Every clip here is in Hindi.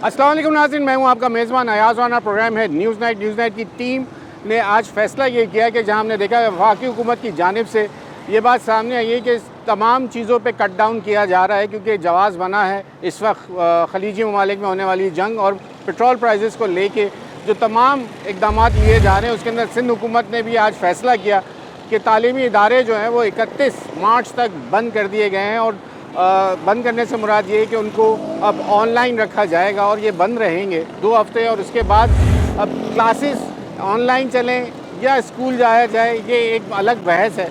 अस्सलाम वालेकुम नाज़रीन, मैं हूं आपका मेज़बान अयाज़ वाना। प्रोग्राम है न्यूज़ नाइट। न्यूज़ नाइट की टीम ने आज फ़ैसला ये किया कि जहां हमने देखा है वफाकी हुकूमत की जानिब से ये बात सामने आई है कि तमाम चीज़ों पे कट डाउन किया जा रहा है, क्योंकि जवाज़ बना है इस वक्त खलीजी ममालिक में होने वाली जंग और पेट्रोल प्राइसेस को लेके जो तमाम इकदाम लिए जा रहे हैं। उसके अंदर सिंध हुकूमत ने भी आज फ़ैसला किया कि तालीमी इदारे जो हैं वो 31 मार्च तक बंद कर दिए गए हैं। और बंद करने से मुराद ये है कि उनको अब ऑनलाइन रखा जाएगा और ये बंद रहेंगे 2 हफ्ते। और उसके बाद अब क्लासेस ऑनलाइन चलें या स्कूल जाया जाए, ये एक अलग बहस है।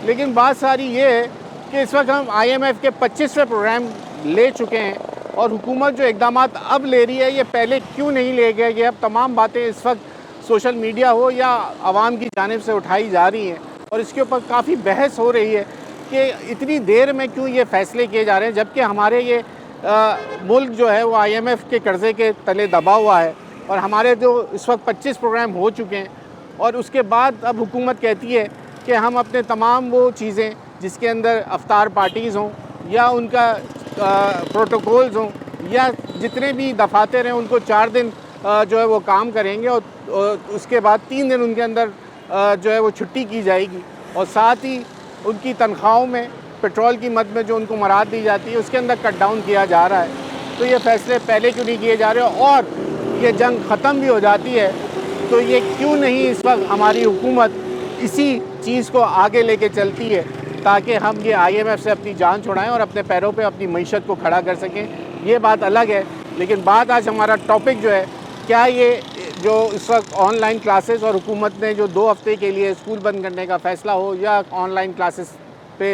लेकिन बात सारी ये है कि इस वक्त हम IMF के 25वें प्रोग्राम ले चुके हैं और हुकूमत जो इकदाम अब ले रही है ये पहले क्यों नहीं ले गए। ये अब तमाम बातें इस वक्त सोशल मीडिया हो या आवाम की जानिब से उठाई जा रही हैं और इसके ऊपर काफ़ी बहस हो रही है कि इतनी देर में क्यों ये फ़ैसले किए जा रहे हैं, जबकि हमारे ये मुल्क जो है वो IMF के कर्ज़े के तले दबा हुआ है। और हमारे जो इस वक्त 25 प्रोग्राम हो चुके हैं और उसके बाद अब हुकूमत कहती है कि हम अपने तमाम वो चीज़ें जिसके अंदर अफ्तार पार्टीज़ हों या उनका प्रोटोकॉल्स हों या जितने भी दफातर हैं उनको 4 दिन जो है वो काम करेंगे और उसके बाद 3 दिन उनके अंदर जो है वो छुट्टी की जाएगी। और साथ ही उनकी तनख्वाहों में पेट्रोल की मद में जो उनको मराद दी जाती है उसके अंदर कट डाउन किया जा रहा है। तो ये फ़ैसले पहले क्यों नहीं किए जा रहे? और ये जंग ख़त्म भी हो जाती है तो ये क्यों नहीं इस वक्त हमारी हुकूमत इसी चीज़ को आगे लेके चलती है ताकि हम ये IMF से अपनी जान छुड़ाएं और अपने पैरों पे अपनी मईशत को खड़ा कर सकें। ये बात अलग है। लेकिन बात आज हमारा टॉपिक जो है, क्या ये जो इस वक्त ऑनलाइन क्लासेस और हुकूमत ने जो 2 हफ्ते के लिए स्कूल बंद करने का फ़ैसला हो या ऑनलाइन क्लासेस पे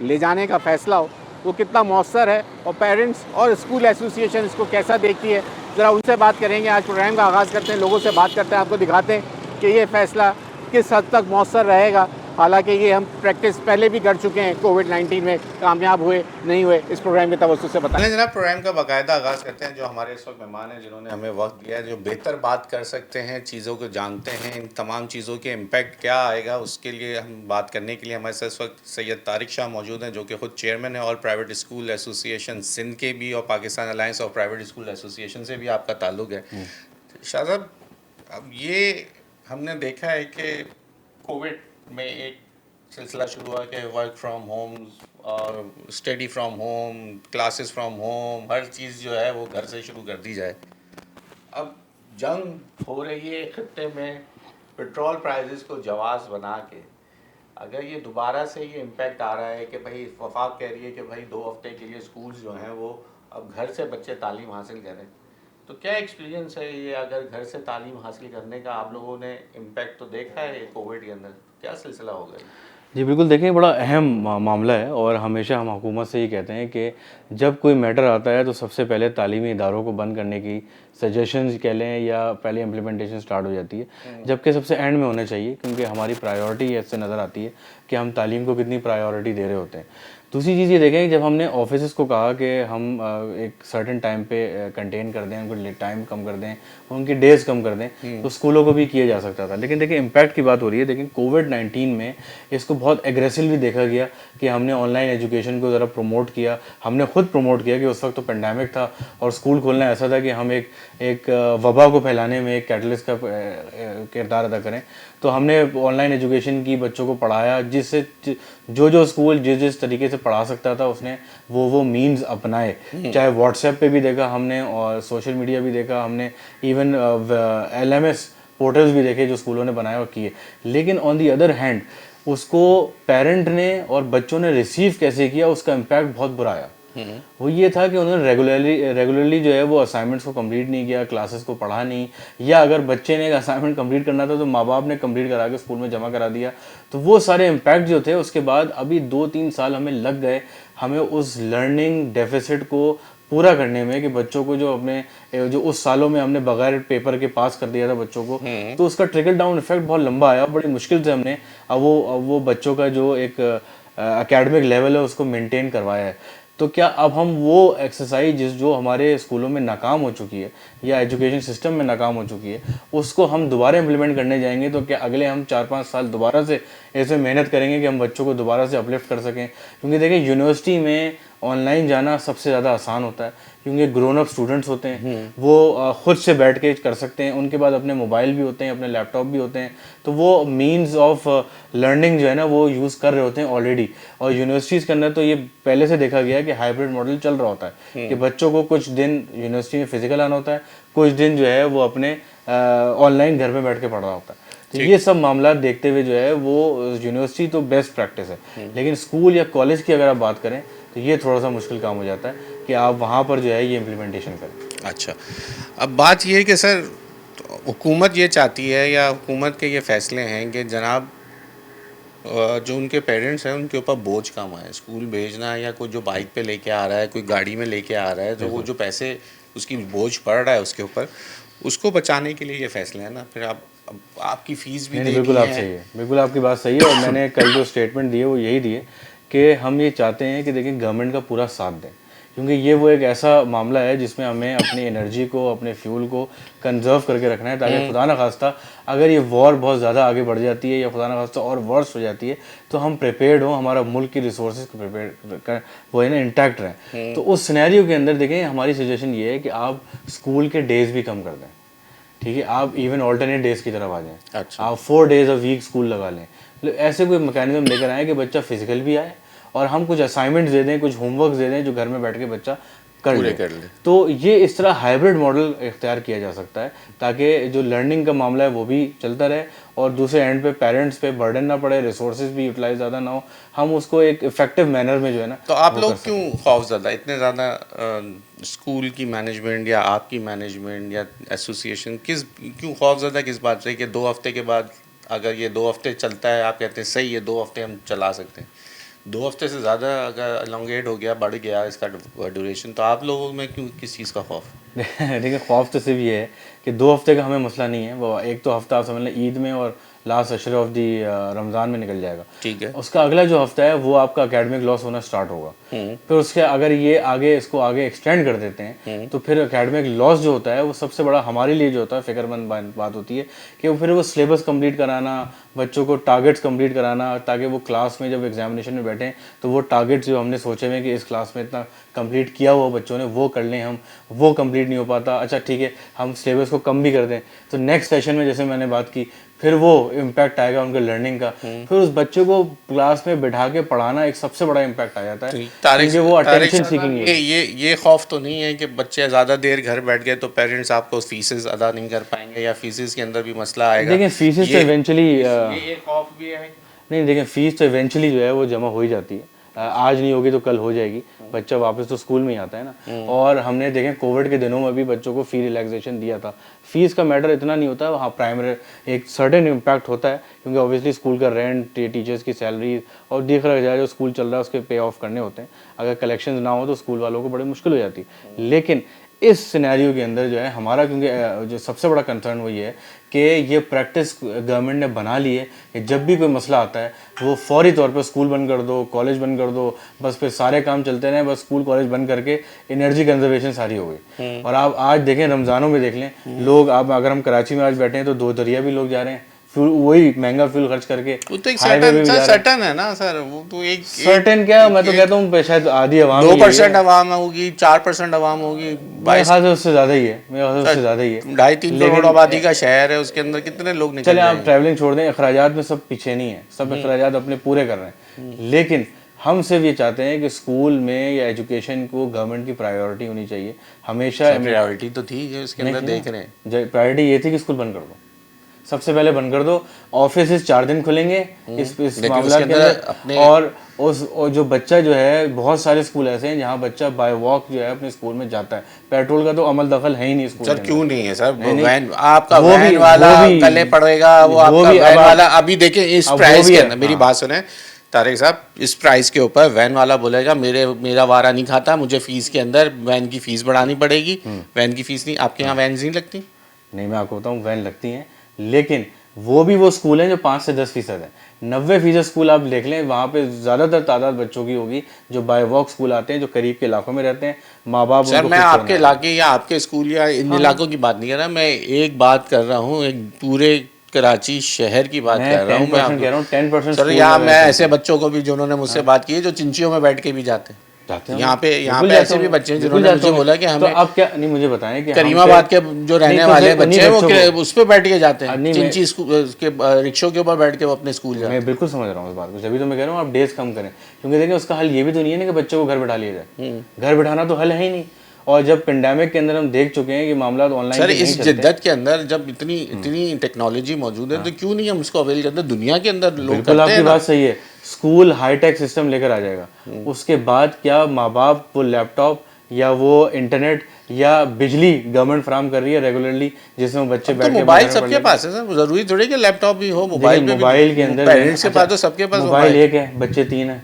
ले जाने का फ़ैसला हो, वो कितना मौसर है और पेरेंट्स और स्कूल एसोसिएशन इसको कैसा देखती है, ज़रा उनसे बात करेंगे। आज प्रोग्राम का आगाज़ करते हैं, लोगों से बात करते हैं, आपको दिखाते हैं कि ये फ़ैसला किस हद तक मौसर रहेगा। हालांकि ये हम प्रैक्टिस पहले भी कर चुके हैं, कोविड-19 में कामयाब हुए नहीं हुए। इस प्रोग्राम के तवज्जो से बताएं जनाब। प्रोग्राम का बाकायदा आगाज़ करते हैं। जो हमारे इस वक्त मेहमान हैं जिन्होंने हमें वक्त दिया है, जो बेहतर बात कर सकते हैं, चीज़ों को जानते हैं, इन तमाम चीज़ों के इम्पैक्ट क्या आएगा उसके लिए हम बात करने के लिए हमारे साथ इस वक्त सैयद तारिक शाह मौजूद हैं, जो कि ख़ुद चेयरमैन है all private school association Sindh के भी और Pakistan alliance of private school association से भी आपका ताल्लुक़ है। शाह साहब, अब ये हमने देखा है कि कोविड में एक सिलसिला शुरू हुआ कि वर्क फ्रॉम होम और study from home, classes from home, हर चीज़ जो है वो घर से शुरू कर दी जाए। अब जंग हो रही है खत्ते में, पेट्रोल प्राइसेस को जवाज़ बना के अगर ये दोबारा से ये इम्पेक्ट आ रहा है कि भाई वफाक कह रही है कि भाई 2 हफ्ते के लिए स्कूल्स जो हैं वो अब घर से बच्चे तालीम हासिल करें, तो क्या एक्सपीरियंस है ये? अगर घर से तालीम हासिल करने का आप लोगों ने इम्पेक्ट तो देखा है कोविड के अंदर, क्या सिलसिला होगा? जी बिल्कुल, देखिए बड़ा अहम मामला है और हमेशा हम हुकूमत से ही कहते हैं कि जब कोई मैटर आता है तो सबसे पहले तालीमी इदारों को बंद करने की सजेशंस कह लें या पहले इम्प्लीमेंटेशन स्टार्ट हो जाती है, जबकि सबसे एंड में होना चाहिए, क्योंकि हमारी प्रायोरिटी ऐसे नज़र आती है कि हम तालीम को कितनी प्रायोरिटी दे रहे होते हैं। दूसरी चीज़ ये देखें, जब हमने ऑफिस को कहा कि हम एक सर्टेन टाइम पे कंटेन कर दें, उनको टाइम कम कर दें, उनकी डेज कम कर दें, तो स्कूलों को भी किया जा सकता था। लेकिन देखिए इम्पैक्ट की बात हो रही है, लेकिन कोविड-19 में इसको बहुत एग्रेसिवली देखा गया कि हमने ऑनलाइन एजुकेशन को ज़रा प्रमोट किया। हमने खुद प्रमोट किया कि उस वक्त तो पेंडेमिक था और स्कूल खोलना ऐसा था कि हम एक वबा को फैलाने में एक कैटलिस्ट का किरदार अदा करें। तो हमने ऑनलाइन एजुकेशन की, बच्चों को पढ़ाया, जिससे जो स्कूल जिस तरीके से पढ़ा सकता था उसने वो मीन्स अपनाए। चाहे व्हाट्सएप पे भी देखा हमने और सोशल मीडिया भी देखा हमने, इवन LMS पोर्टल्स भी देखे जो स्कूलों ने बनाए और किए। लेकिन ऑन दी अदर हैंड उसको पेरेंट ने और बच्चों ने रिसीव कैसे किया, उसका इम्पैक्ट बहुत बुरा आया। वो ये था कि उन्होंने रेगुलरली जो है वो असाइनमेंट्स को कंप्लीट नहीं किया, क्लासेस को पढ़ा नहीं, या अगर बच्चे ने एक असाइनमेंट कंप्लीट करना था तो माँ बाप ने कंप्लीट करा के स्कूल में जमा करा दिया। तो वो सारे इम्पैक्ट जो थे उसके बाद अभी 2-3 साल हमें लग गए हमें उस लर्निंग डेफिसिट को पूरा करने में, कि बच्चों को जो उस सालों में हमने बगैर पेपर के पास कर दिया था बच्चों को, तो उसका ट्रिकल डाउन इफेक्ट बहुत लंबा आया। बड़ी मुश्किल से हमने अब वो बच्चों का जो एक एकेडमिक लेवल है उसको मेंटेन करवाया है। तो क्या अब हम वो एक्सरसाइज जो हमारे स्कूलों में नाकाम हो चुकी है या एजुकेशन सिस्टम में नाकाम हो चुकी है, उसको हम दोबारा इम्प्लीमेंट करने जाएंगे? तो क्या अगले हम 4-5 साल दोबारा से ऐसे मेहनत करेंगे कि हम बच्चों को दोबारा से अपलिफ्ट कर सकें? क्योंकि देखिए यूनिवर्सिटी में ऑनलाइन जाना सबसे ज़्यादा आसान होता है, क्योंकि ग्रोन अप स्टूडेंट्स होते हैं, वो खुद से बैठ के कर सकते हैं, उनके पास अपने मोबाइल भी होते हैं, अपने लैपटॉप भी होते हैं, तो वो मीन्स ऑफ लर्निंग जो है ना वो यूज़ कर रहे होते हैं ऑलरेडी। और यूनिवर्सिटीज़ के अंदर तो ये पहले से देखा गया है कि हाइब्रिड मॉडल चल रहा होता है कि बच्चों को कुछ दिन यूनिवर्सिटी में फिजिकल आना होता है, कुछ दिन जो है वो अपने ऑनलाइन घर में बैठ के पढ़ रहा होता है। तो ये सब मामला देखते हुए जो है वो यूनिवर्सिटी तो बेस्ट प्रैक्टिस है, लेकिन स्कूल या कॉलेज की अगर आप बात करें तो ये थोड़ा सा मुश्किल काम हो जाता है कि आप वहाँ पर जो है ये इम्प्लीमेंटेशन करें। अच्छा, अब बात ये है कि सर हुकूमत ये चाहती है या हुकूमत के ये फैसले हैं कि जनाब जो उनके पेरेंट्स हैं उनके ऊपर बोझ कम आए, स्कूल भेजना है या कोई जो बाइक पे लेके आ रहा है, कोई गाड़ी में लेके आ रहा है, तो वो जो पैसे उसकी बोझ पड़ रहा है उसके ऊपर, उसको बचाने के लिए ये फैसले हैं ना। फिर आप अब आपकी फ़ीस भी नहीं, देनी बिल्कुल आप है। सही है, बिल्कुल आपकी बात सही है। और मैंने कल जो स्टेटमेंट दिए वो यही दिए कि हम ये चाहते हैं कि देखिए गवर्नमेंट का पूरा साथ दें, क्योंकि ये वो एक ऐसा मामला है जिसमें हमें अपनी एनर्जी को, अपने फ्यूल को कंजर्व करके रखना है, ताकि खुदा न खास्ता अगर ये वॉर बहुत ज़्यादा आगे बढ़ जाती है या खुदा न खास्ता और वर्स हो जाती है तो हम प्रिपेयर्ड हों, हमारा मुल्क की रिसोर्सेज को प्रिपेयर वो है ना इंटैक्ट रहें। तो उस सिनेरियो के अंदर देखें हमारी सजेशन ये है कि आप स्कूल के डेज भी कम कर दें, ठीक है, आप इवन ऑल्टरनेट डेज की तरफ आ जाएं। अच्छा। आप 4 डेज अ वीक स्कूल लगा लें, मतलब ऐसे कोई मैकेनिज्म लेकर आए कि बच्चा फिजिकल भी आए और हम कुछ असाइनमेंट्स दे दें, कुछ होमवर्क दे दें जो घर में बैठ के बच्चा कर पूरे ले। कर ले। तो ये इस तरह हाइब्रिड मॉडल इख्तियार किया जा सकता है ताकि जो लर्निंग का मामला है वो भी चलता रहे और दूसरे एंड पे पेरेंट्स पे बर्डन ना पड़े, रिसोर्सेज भी यूटिलाइज ज़्यादा ना हो, हम उसको एक इफेक्टिव मैनर में जो है ना। तो आप लोग क्यों खौफज़दा, इतने ज़्यादा स्कूल की मैनेजमेंट या आपकी मैनेजमेंट या एसोसिएशन क्यों खौफज़दा किस बात से कि 2 हफ्ते के बाद अगर ये 2 हफ्ते चलता है, आप कहते हैं सही है 2 हफ्ते हम चला सकते हैं, 2 हफ्ते से ज़्यादा अगर अलोंगेट हो गया, बढ़ गया इसका ड्यूरेशन, तो आप लोगों में क्यों किस चीज़ का खौफ? देखिए खौफ तो सिर्फ ये है कि 2 हफ्ते का हमें मसला नहीं है, वो एक तो हफ्ता आप समझ लें ईद में और लास्ट अशर ऑफ दी रमज़ान में निकल जाएगा। ठीक है। उसका अगला जो हफ्ता है वो आपका एकेडमिक लॉस होना स्टार्ट होगा। फिर उसके अगर ये आगे इसको आगे एक्सटेंड कर देते हैं तो फिर एकेडमिक लॉस जो होता है वो सबसे बड़ा हमारे लिए जो होता है फिक्रमंद बात होती है कि वो फिर वो सिलेबस कंप्लीट कराना, बच्चों को टारगेट्स कंप्लीट कराना, ताकि वो क्लास में जब एग्जामिनेशन में बैठें तो वो टारगेट्स जो हमने सोचे हुए कि इस क्लास में इतना कंप्लीट किया हुआ बच्चों ने वो कर लें, हम वो कंप्लीट नहीं हो पाता, अच्छा ठीक है हम सिलेबस को कम भी कर दें तो नेक्स्ट सेशन में जैसे मैंने बात की फिर वो इम्पैक्ट आएगा उनके लर्निंग का। फिर उस बच्चे को क्लास में बिठा के पढ़ाना एक सबसे बड़ा इम्पैक्ट आ जाता है, क्योंकि वो अटेंशन सीकिंग है। ये खौफ तो नहीं है कि बच्चे ज़्यादा देर घर बैठ गए तो पेरेंट्स आपको फीसेस अदा नहीं कर पाएंगे या फीसेस के अंदर भी मसला आएगा? देखिए फीसेस तो इवेंचुअली ये खौफ भी है। नहीं, देखिए फीस तो इवेंचुअली जो है वो जमा हो ही जाती है, आज नहीं होगी तो कल हो जाएगी, बच्चा वापस तो स्कूल में ही आता है ना। और हमने देखें कोविड के दिनों में भी बच्चों को फी रिलैक्सेशन दिया था, फीस का मैटर इतना नहीं होता है, वहाँ प्राइमरी एक सर्टेन इम्पैक्ट होता है क्योंकि ऑब्वियसली स्कूल का रेंट, टीचर्स की सैलरी और देख रहा जाए जो स्कूल चल रहा है उसके पे ऑफ करने होते हैं, अगर कलेक्शन ना हो तो स्कूल वालों को बड़ी मुश्किल हो जाती है। लेकिन इस सिनेरियो के अंदर जो है हमारा, क्योंकि जो सबसे बड़ा कंसर्न वो ये है कि ये प्रैक्टिस गवर्नमेंट ने बना ली है कि जब भी कोई मसला आता है वो फौरी तौर पे स्कूल बंद कर दो, कॉलेज बंद कर दो, बस फिर सारे काम चलते रहे, बस स्कूल कॉलेज बंद करके एनर्जी कंजर्वेशन सारी हो गई। और आप आज देखें रमज़ानों में देख लें लोग, आप अगर हम कराची में आज बैठे हैं तो 2 दरिया भी लोग जा रहे हैं, फ्यूल वही महंगा फ्यूल खर्च करके। वो तो एक सर्टन है ना सर, वो तो एक सर्टेन क्या, मैं तो कहता हूँ शायद आधी आवाम 2% आवाम होगी, 4% आवाम होगी, मेरे ख्याल से उससे ज़्यादा ही है, मेरे ख्याल से उससे ज़्यादा ही है। 2.5-3 करोड़ आबादी का शहर है, उसके अंदर कितने लोग निकल चले आप ट्रैवलिंग छोड़ दें, अखराजात में सब पीछे नहीं है, सब अखराजात अपने पूरे कर रहे हैं, लेकिन हम सिर्फ ये चाहते हैं कि स्कूल में या एजुकेशन को गवर्नमेंट की प्रायोरिटी होनी चाहिए हमेशा। प्रायोरिटी तो थी जो इसके अंदर देख रहे हैं, प्रायोरिटी ये थी कि स्कूल बंद कर दो, सबसे पहले बंद कर दो, ऑफिस 4 दिन खुलेंगे इस मामला के अंदर। और जो बच्चा जो है, बहुत सारे स्कूल ऐसे हैं जहाँ बच्चा बाय वॉक जो है अपने स्कूल में जाता है, पेट्रोल का तो अमल दखल है ही नहीं स्कूल सर। क्यों नहीं है सर? वैन आपका वैन वाला कल पड़ेगा, वो आपका वैन वाला अभी देखें इस प्राइस के अंदर, मेरी बात सुने तारिक साहब, इस प्राइस के ऊपर वैन वाला बोलेगा मेरा वारा नहीं खाता, मुझे फीस के अंदर वैन की फीस बढ़ानी पड़ेगी, वैन की फीस नहीं। आपके यहाँ वैन नहीं लगती? नहीं, मैं आपको बताऊँ वैन लगती हैं, लेकिन वो स्कूल हैं जो 5 से 10% है। 90% स्कूल आप देख लें, वहाँ पे ज़्यादातर तादाद बच्चों की होगी जो बाय वॉक स्कूल आते हैं, जो करीब के इलाकों में रहते हैं, माँ बाप। सर मैं आपके इलाके या आपके स्कूल या इन इलाकों की बात नहीं कर रहा, मैं एक बात कर रहा हूँ, एक पूरे कराची शहर की बात कर रहा हूँ। मैं कह रहा हूँ 10% सर, यहाँ मैं ऐसे बच्चों को भी जिन्होंने मुझसे बात की है जो चिंचियों में बैठ के भी जाते हैं, जाते हैं यहाँ पे बिल्कुल ऐसे जाता भी हूँ, बच्चे हैं बिल्कुल जिन्होंने जाता मुझे हूँ। बोला कि तो हमें आप क्या नहीं मुझे बताएं कि हम करीमाबाद के जो रहने नहीं, तो वाले फिर उन्हीं बच्चे हैं वो बच्चों को उस पे बैठ के जाते हैं, नहीं, चिंची के रिक्शों के ऊपर बैठ के वो अपने स्कूल जाते मैं बिल्कुल समझ रहा हूँ इस बात को, जब तो मैं कह रहा हूँ आप डेज कम करें, क्योंकि देखिए उसका हल ये भी तो नहीं है ना कि बच्चों को घर बैठा लिया जाए, घर बैठाना तो हल है ही नहीं। और जब पेंडेमिक के अंदर हम देख चुके हैं कि मामला ऑनलाइन सर के नहीं इस चलते। जिद्दत के अंदर जब इतनी इतनी टेक्नोलॉजी मौजूद है तो क्यों नहीं हम उसको अवेल करते? दुनिया के अंदर लोग बिल्कुल करते आपकी हैं ना। बात सही है, स्कूल हाईटेक सिस्टम लेकर आ जाएगा, उसके बाद क्या माँ बाप वो लैपटॉप या वो इंटरनेट या बिजली गवर्नमेंट फराम कर रही है रेगुलरली, जिसमें बच्चे अब तो बैठ के अपने मोबाइल घर में पढ़ सबके लेंगे। पास है सर, जरूरी थोड़ी कि लैपटॉप भी हो, देखिए मोबाइल पे मोबाइल के भी अंदर जो है ना, पेरेंट्स के पास तो सबके पास मोबाइल मोबाइल। एक है, बच्चे 3 हैं,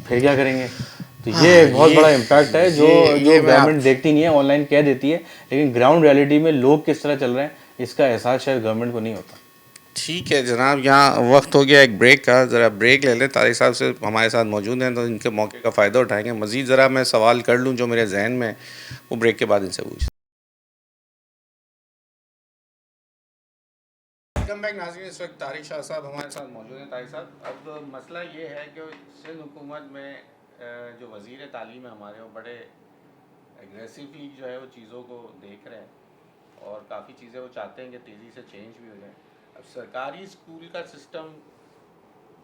फिर क्या करेंगे? तो ये हाँ एक बहुत बड़ा इम्पैक्ट है जो जो ये मैं आप गवर्नमेंट देखती नहीं है, ऑनलाइन कह देती है, लेकिन ग्राउंड रियलिटी में लोग किस तरह चल रहे हैं इसका एहसास शायद गवर्नमेंट को नहीं होता। ठीक है जनाब, यहाँ वक्त हो गया एक ब्रेक का, ज़रा ब्रेक ले लें। तारिक साहब से हमारे साथ मौजूद हैं तो इनके मौके का फ़ायदा उठाएंगे। मज़ीद ज़रा मैं सवाल कर लूँ जो मेरे जहन में, वो ब्रेक के बाद इनसे पूछ। वेलकम बैक नाज़रीन, इस वक्त तारिक शाह साहब हमारे साथ मौजूद हैं। तारिक साहब, अब मसला ये है कि सिंध हुकूमत में जो वज़ीर तालीम है हमारे, वो बड़े एग्रेसिवली जो है वो चीज़ों को देख रहे हैं और काफ़ी चीज़ें वो चाहते हैं कि तेज़ी से चेंज भी हो जाए। अब सरकारी स्कूल का सिस्टम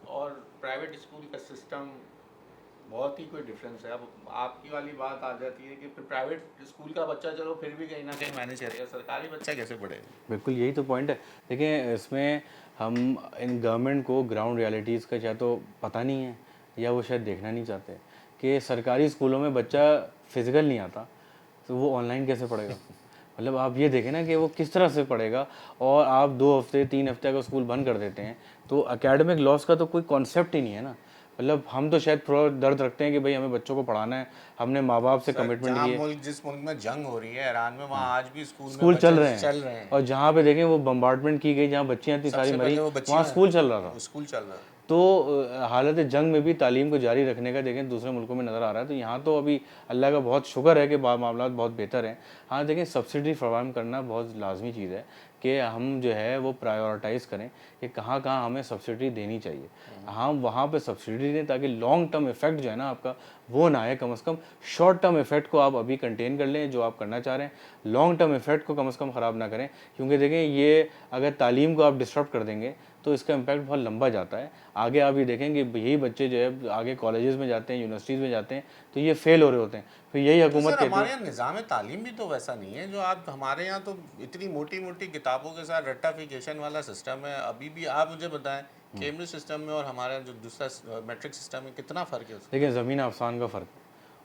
और प्राइवेट स्कूल का सिस्टम बहुत ही कोई डिफरेंस है। अब आपकी वाली बात आ जाती है कि फिर प्राइवेट स्कूल का बच्चा चलो फिर भी कहीं ना कहीं मैनेज करेगा, सरकारी बच्चा कैसे पढ़ेगा? बिल्कुल यही तो पॉइंट है। देखिए इसमें हम इन गवर्नमेंट को ग्राउंड रियलिटीज़ का या तो पता नहीं है या वो शायद देखना नहीं चाहते कि सरकारी स्कूलों में बच्चा फिजिकल नहीं आता तो वो ऑनलाइन कैसे पढ़ेगा। मतलब आप ये देखें ना कि वो किस तरह से पढ़ेगा, और आप 2 हफ्ते 3 हफ्ते का स्कूल बंद कर देते हैं तो एकेडमिक लॉस का तो कोई कॉन्सेप्ट ही नहीं है ना। मतलब हम तो शायद थोड़ा दर्द रखते हैं कि भाई हमें बच्चों को पढ़ाना है, हमने माँ बाप से कमिटमेंट जहाँ ली है, मुल्क जिस मुल्क में जंग हो रही है ईरान में, वहाँ आज भी स्कूल में स्कूल बच्चे चल रहे हैं, और जहाँ पे देखें वो बम्बार्डमेंट की गई, जहाँ बच्चियाँ इतनी सारी सबसे मरी, पहले वो वहाँ बच्चियाँ स्कूल चल रहा था। स्कूल चल रहा है। तो हालत जंग में भी तालीम को जारी रखने का देखें दूसरे मुल्कों में नज़र आ रहा है। तो यहाँ तो अभी अल्लाह का बहुत शुक्र है कि मामला बहुत बेहतर हैं। हाँ देखें सब्सिडी फराहम करना बहुत लाजमी चीज़ है कि हम जो है वो प्रायोरिटाइज़ करें कि कहाँ कहाँ हमें सब्सिडी देनी चाहिए, हम वहाँ पे सब्सिडी दें ताकि लॉन्ग टर्म इफेक्ट जो है ना आपका वो ना आए। कम से कम शॉर्ट टर्म इफेक्ट को आप अभी कंटेन कर लें जो आप करना चाह रहे हैं, लॉन्ग टर्म इफेक्ट को कम से कम ख़राब ना करें, क्योंकि देखें ये अगर तालीम को आप डिस्टर्ब कर देंगे तो इसका इम्पैक्ट बहुत लंबा जाता है। आगे आप ये देखेंगे यही बच्चे जो है आगे कॉलेजेस में जाते हैं, यूनिवर्सिटीज़ में जाते हैं तो ये फेल हो रहे होते हैं, फिर यही तो हुकूमत सर कहती हमारे है। यहाँ निज़ाम तालीम भी तो वैसा नहीं है जो आप, हमारे यहाँ तो इतनी मोटी मोटी किताबों के साथ रट्टाफिकेशन वाला सिस्टम है। अभी भी आप मुझे बताएं कैम्ब्रिज सिस्टम में और हमारा जो दूसरा मैट्रिक सिस्टम में कितना फ़र्क है उसमें? देखिए ज़मीन आसमान का फ़र्क,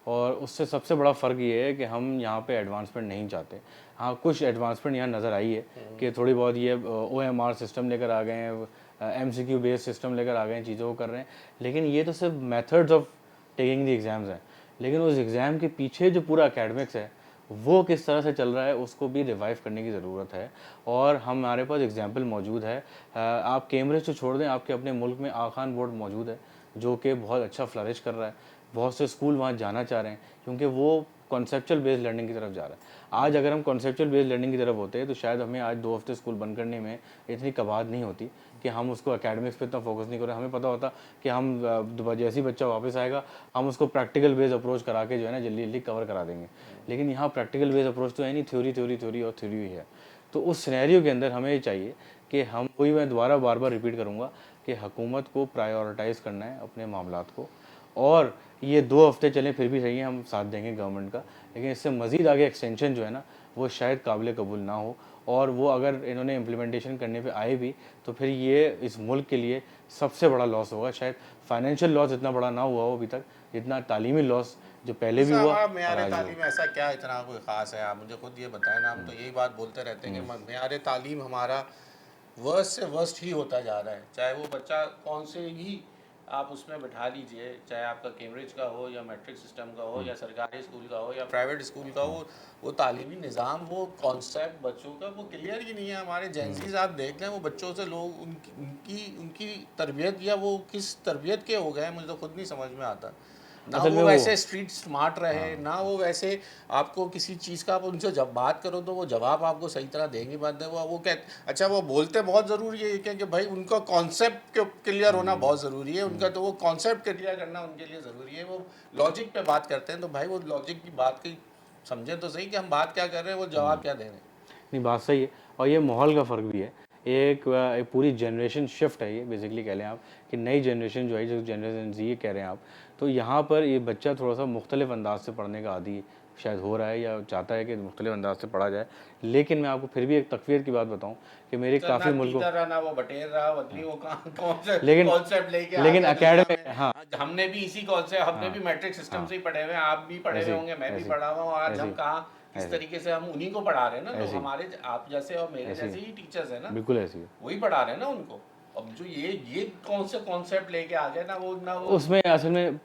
और उससे सबसे बड़ा फ़र्क ये है कि हम यहाँ पे एडवांसमेंट नहीं चाहते। हाँ कुछ एडवांसमेंट यहाँ नज़र आई है कि थोड़ी बहुत ये OMR सिस्टम लेकर आ गए हैं, MCQ बेस्ड सिस्टम लेकर आ गए हैं, चीज़ों को कर रहे हैं, लेकिन ये तो सिर्फ methods of taking the exams हैं, लेकिन उस एग्ज़ाम के पीछे जो पूरा एकेडमिक्स है वो किस तरह से चल रहा है उसको भी रिवाइव करने की ज़रूरत है। और हमारे पास एग्जाम्पल मौजूद है, आप कैम्ब्रिज तो छोड़ दें, आपके अपने मुल्क में आगा खान बोर्ड मौजूद है जो कि बहुत अच्छा फ्लरिश कर रहा है, बहुत से स्कूल वहाँ जाना चाह रहे हैं क्योंकि वो कॉन्सेप्चुअल बेस्ड लर्निंग की तरफ जा रहा है। आज अगर हम कॉन्सेप्चुअल बेस्ड लर्निंग की तरफ होते हैं तो शायद हमें आज 2 हफ्ते स्कूल बंद करने में इतनी कबाहत नहीं होती कि हम उसको एकेडमिक्स पे इतना फोकस नहीं कर रहे। हमें पता होता कि हम जैसे ही बच्चा वापस आएगा हम उसको प्रैक्टिकल बेस्ड अप्रोच करा के जो है ना जल्दी जल्दी कवर करा देंगे, लेकिन यहाँ प्रैक्टिकल बेस्ड अप्रोच तो है नहीं, थ्योरी थ्योरी थ्योरी और थ्योरी ही है। तो उस सिनेरियो के अंदर हमें ये चाहिए कि हम, वही मैं दोबारा बार बार रिपीट करूँगा कि हुकूमत को प्रायोरिटाइज़ करना है अपने मामलात को, और ये 2 हफ्ते चलें फिर भी सही है, हम साथ देंगे गवर्नमेंट का, लेकिन इससे मज़ीद आगे एक्सटेंशन जो है ना वो शायद काबिल कबूल ना हो, और वो अगर इन्होंने इम्प्लीमेंटेशन करने पे आए भी तो फिर ये इस मुल्क के लिए सबसे बड़ा लॉस होगा। शायद फाइनेंशियल लॉस इतना बड़ा ना हुआ हो अभी तक जितना तालीमी लॉस जो पहले भी हुआ और मेयार आज तालीम हुआ। ऐसा क्या इतना कोई ख़ास है? आप मुझे खुद ये बताएं ना। हम तो यही बात बोलते रहते हैं कि मेयार तालीम हमारा वर्स्ट से वर्स्ट ही होता जा रहा है। चाहे वो बच्चा कौन से ही आप उसमें बैठा लीजिए, चाहे आपका कैम्ब्रिज का हो या मैट्रिक सिस्टम का हो या सरकारी स्कूल का हो या प्राइवेट स्कूल का हो, वो तालीमी निज़ाम, वो कॉन्सेप्ट बच्चों का वो क्लियर ही नहीं है। हमारे जेंजीज आप देख लें, वो बच्चों से लोग उनकी उनकी उनकी तरबियत या वो किस तरबियत के हो गए मुझे तो खुद नहीं समझ में आता। ना असल में वो वैसे स्ट्रीट स्मार्ट रहे, ना वो वैसे आपको किसी चीज़ का आप उनसे जब बात करो तो वो जवाब आपको सही तरह देंगे बात है वो कहते अच्छा वो बोलते बहुत ज़रूरी है कि भाई उनका कॉन्सेप्ट क्लियर होना बहुत ज़रूरी है उनका, तो वो कॉन्सेप्ट क्लियर करना उनके लिए ज़रूरी है। वो लॉजिक पे बात करते हैं तो भाई वो लॉजिक की बात की समझें तो सही कि हम बात क्या कर रहे हैं, वो जवाब क्या दे रहे हैं। नहीं, बात सही है। और ये माहौल का फ़र्क भी है। एक पूरी जनरेशन शिफ्ट है ये, बेसिकली कह लें आप कि नई जनरेशन जो है, जो जनरेशन ज़ी कह रहे हैं आप, तो यहाँ पर ये बच्चा थोड़ा-सा मुख्तलिफ अंदाज से पढ़ने का आदी शायद हो रहा है या चाहता है कि मुख्तलिफ अंदाज से पढ़ा जाए। लेकिन मैं आपको फिर भी एक तकवीर की बात बताऊँ कि मेरे काफ़ी मुल्कों ना वो बटेर रहा वतनी वो कौन से लेकिन कॉन्सेप्ट लेके आ लेकिन गया एकेडमी दुनिया में। हाँ, आज हमने भी इसी कॉन्सेप्ट, हमने भी मैट्रिक सिस्टम से ही पढ़े हुए हैं, आप भी पढ़े हुए ऐसे ही, होंगे, मैं भी ऐसे ही, पढ़ा हुआ हूँ। आज ऐसे हम ही, कहाँ किस ऐसे ही, तरीके से हम उन्हीं को पढ़ा रहे हैं ना, ऐसे तो ही, हमारे आप जैसे और मेरे ऐसे ही, जैसे ही टीचर्स है ना, बिल्कुल ऐसी है। वही पढ़ा रहे हैं ना उनको। अब जो ये कौन से कॉन्सेप्ट लेके आ गए ना वो उसमें असल में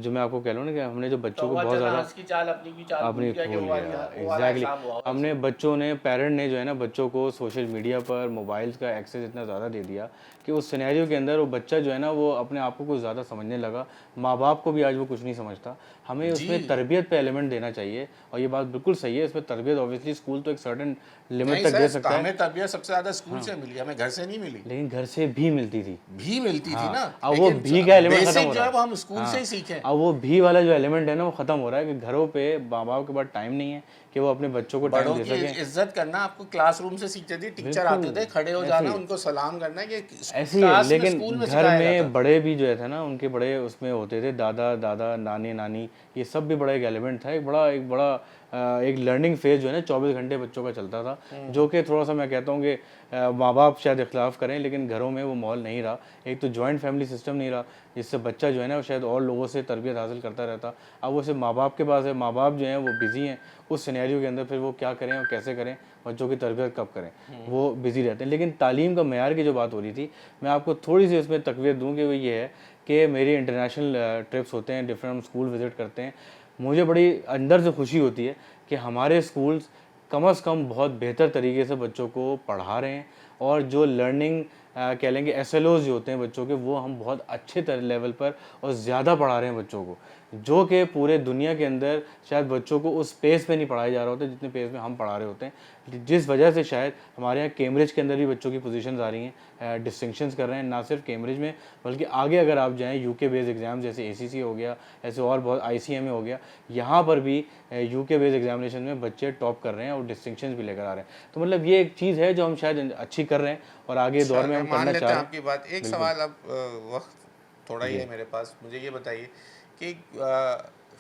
जो मैं आपको कह रहा हूँ ना कि हमने जो बच्चों को बहुत ज़्यादा हंस की चाल अपनी की चाल अपनी भूल गया कि भूल वो वाली गया, वो वाला एग्जैक्टली। हिसाब हुआ होगा। हमने बच्चों ने पेरेंट ने जो है ना बच्चों को सोशल मीडिया पर मोबाइल्स का एक्सेस इतना ज़्यादा दे दिया कि उस सिनेरियो के अंदर वो बच्चा जो है ना वो अपने आप को कुछ ज़्यादा समझने लगा। माँ बाप को भी आज वो कुछ नहीं समझता। हमें उसमें तरबियत पे एलिमेंट देना चाहिए और ये बात बिल्कुल सही है। इसमें तरबियत ऑब्वियसली स्कूल तो एक सर्टेन लिमिट नहीं तक दे सर, सकता है, हमें तरबियत सबसे ज्यादा स्कूल से मिली, हमें घर से नहीं मिली। लेकिन घर से भी मिलती थी। भी मिलती थी ना, अब वो भी का एलिमेंट खत्म हो जो रहा है है। वो हम स्कूल से ही सीखे। अब वो भी वाला जो एलिमेंट है ना वो खत्म हो रहा है कि घरों पे माँ बाप के पास टाइम नहीं है कि वो अपने बच्चों को टाइम बड़ों दे की सके। इज्जत करना आपको क्लासरूम से सीखते थे, टीचर आते थे, खड़े हो जाना, उनको सलाम करना, ये ऐसे ही है। क्लास में लेकिन स्कूल में घर सिखाया जाता में था। बड़े भी जो है थे ना उनके बड़े उसमें होते थे, दादा दादा नानी नानी, ये सब भी बड़ा एक एलिमेंट था। एक बड़ा एक लर्निंग फेज जो है ना 24 घंटे बच्चों का चलता था, जो कि थोड़ा सा मैं कहता हूँ कि माँ बाप शायद इख्तलाफ करें लेकिन घरों में वो माहौल नहीं रहा। एक तो जॉइंट फैमिली सिस्टम नहीं रहा जिससे बच्चा जो है ना वो शायद और लोगों से तरबियत हासिल करता रहता। अब वो सिर्फ माँ बाप के पास है, माँ बाप जो हैं वो बिज़ी हैं उस सिनेरियो के अंदर, फिर वो क्या करें और कैसे करें, बच्चों की तरबियत कब करें, वो बिज़ी रहते हैं। लेकिन तालीम का मेयार की जो बात हो रही थी, मैं आपको थोड़ी सी इसमें तकवीर दूँ कि वो ये है कि मेरी इंटरनेशनल ट्रिप्स होते हैं, डिफरेंट हम स्कूल विज़िट करते हैं, मुझे बड़ी अंदर से खुशी होती है कि हमारे स्कूल्स कम से कम बहुत बेहतर तरीके से बच्चों को पढ़ा रहे हैं और जो लर्निंग कह लेंगे एसएलओज जो होते हैं बच्चों के, वो हम बहुत अच्छे लेवल पर और ज़्यादा पढ़ा रहे हैं बच्चों को, जो कि पूरे दुनिया के अंदर शायद बच्चों को उस पेस पे नहीं पढ़ाया जा रहा होता जितने पेस में हम पढ़ा रहे होते हैं। जिस वजह से शायद हमारे यहाँ कैम्ब्रिज के अंदर भी बच्चों की पोजीशंस आ रही हैं, डिस्टिंक्शंस कर रहे हैं, ना सिर्फ कैम्ब्रिज में बल्कि आगे अगर आप जाएँ यूके बेस्ड एग्ज़ाम जैसे एसीसी हो गया, ऐसे और बहुत आईसीएमए हो गया, यहाँ पर भी यूके बेस्ड एग्जामिनेशन में बच्चे टॉप कर रहे हैं और डिस्टिंक्शंस भी लेकर आ रहे हैं। तो मतलब ये एक चीज़ है जो हम शायद अच्छी कर रहे हैं और आगे दौर में हम मान करना लेते चाह हैं रहे हैं। आपकी बात। एक सवाल अब वक्त थोड़ा ही है मेरे पास, मुझे ये बताइए कि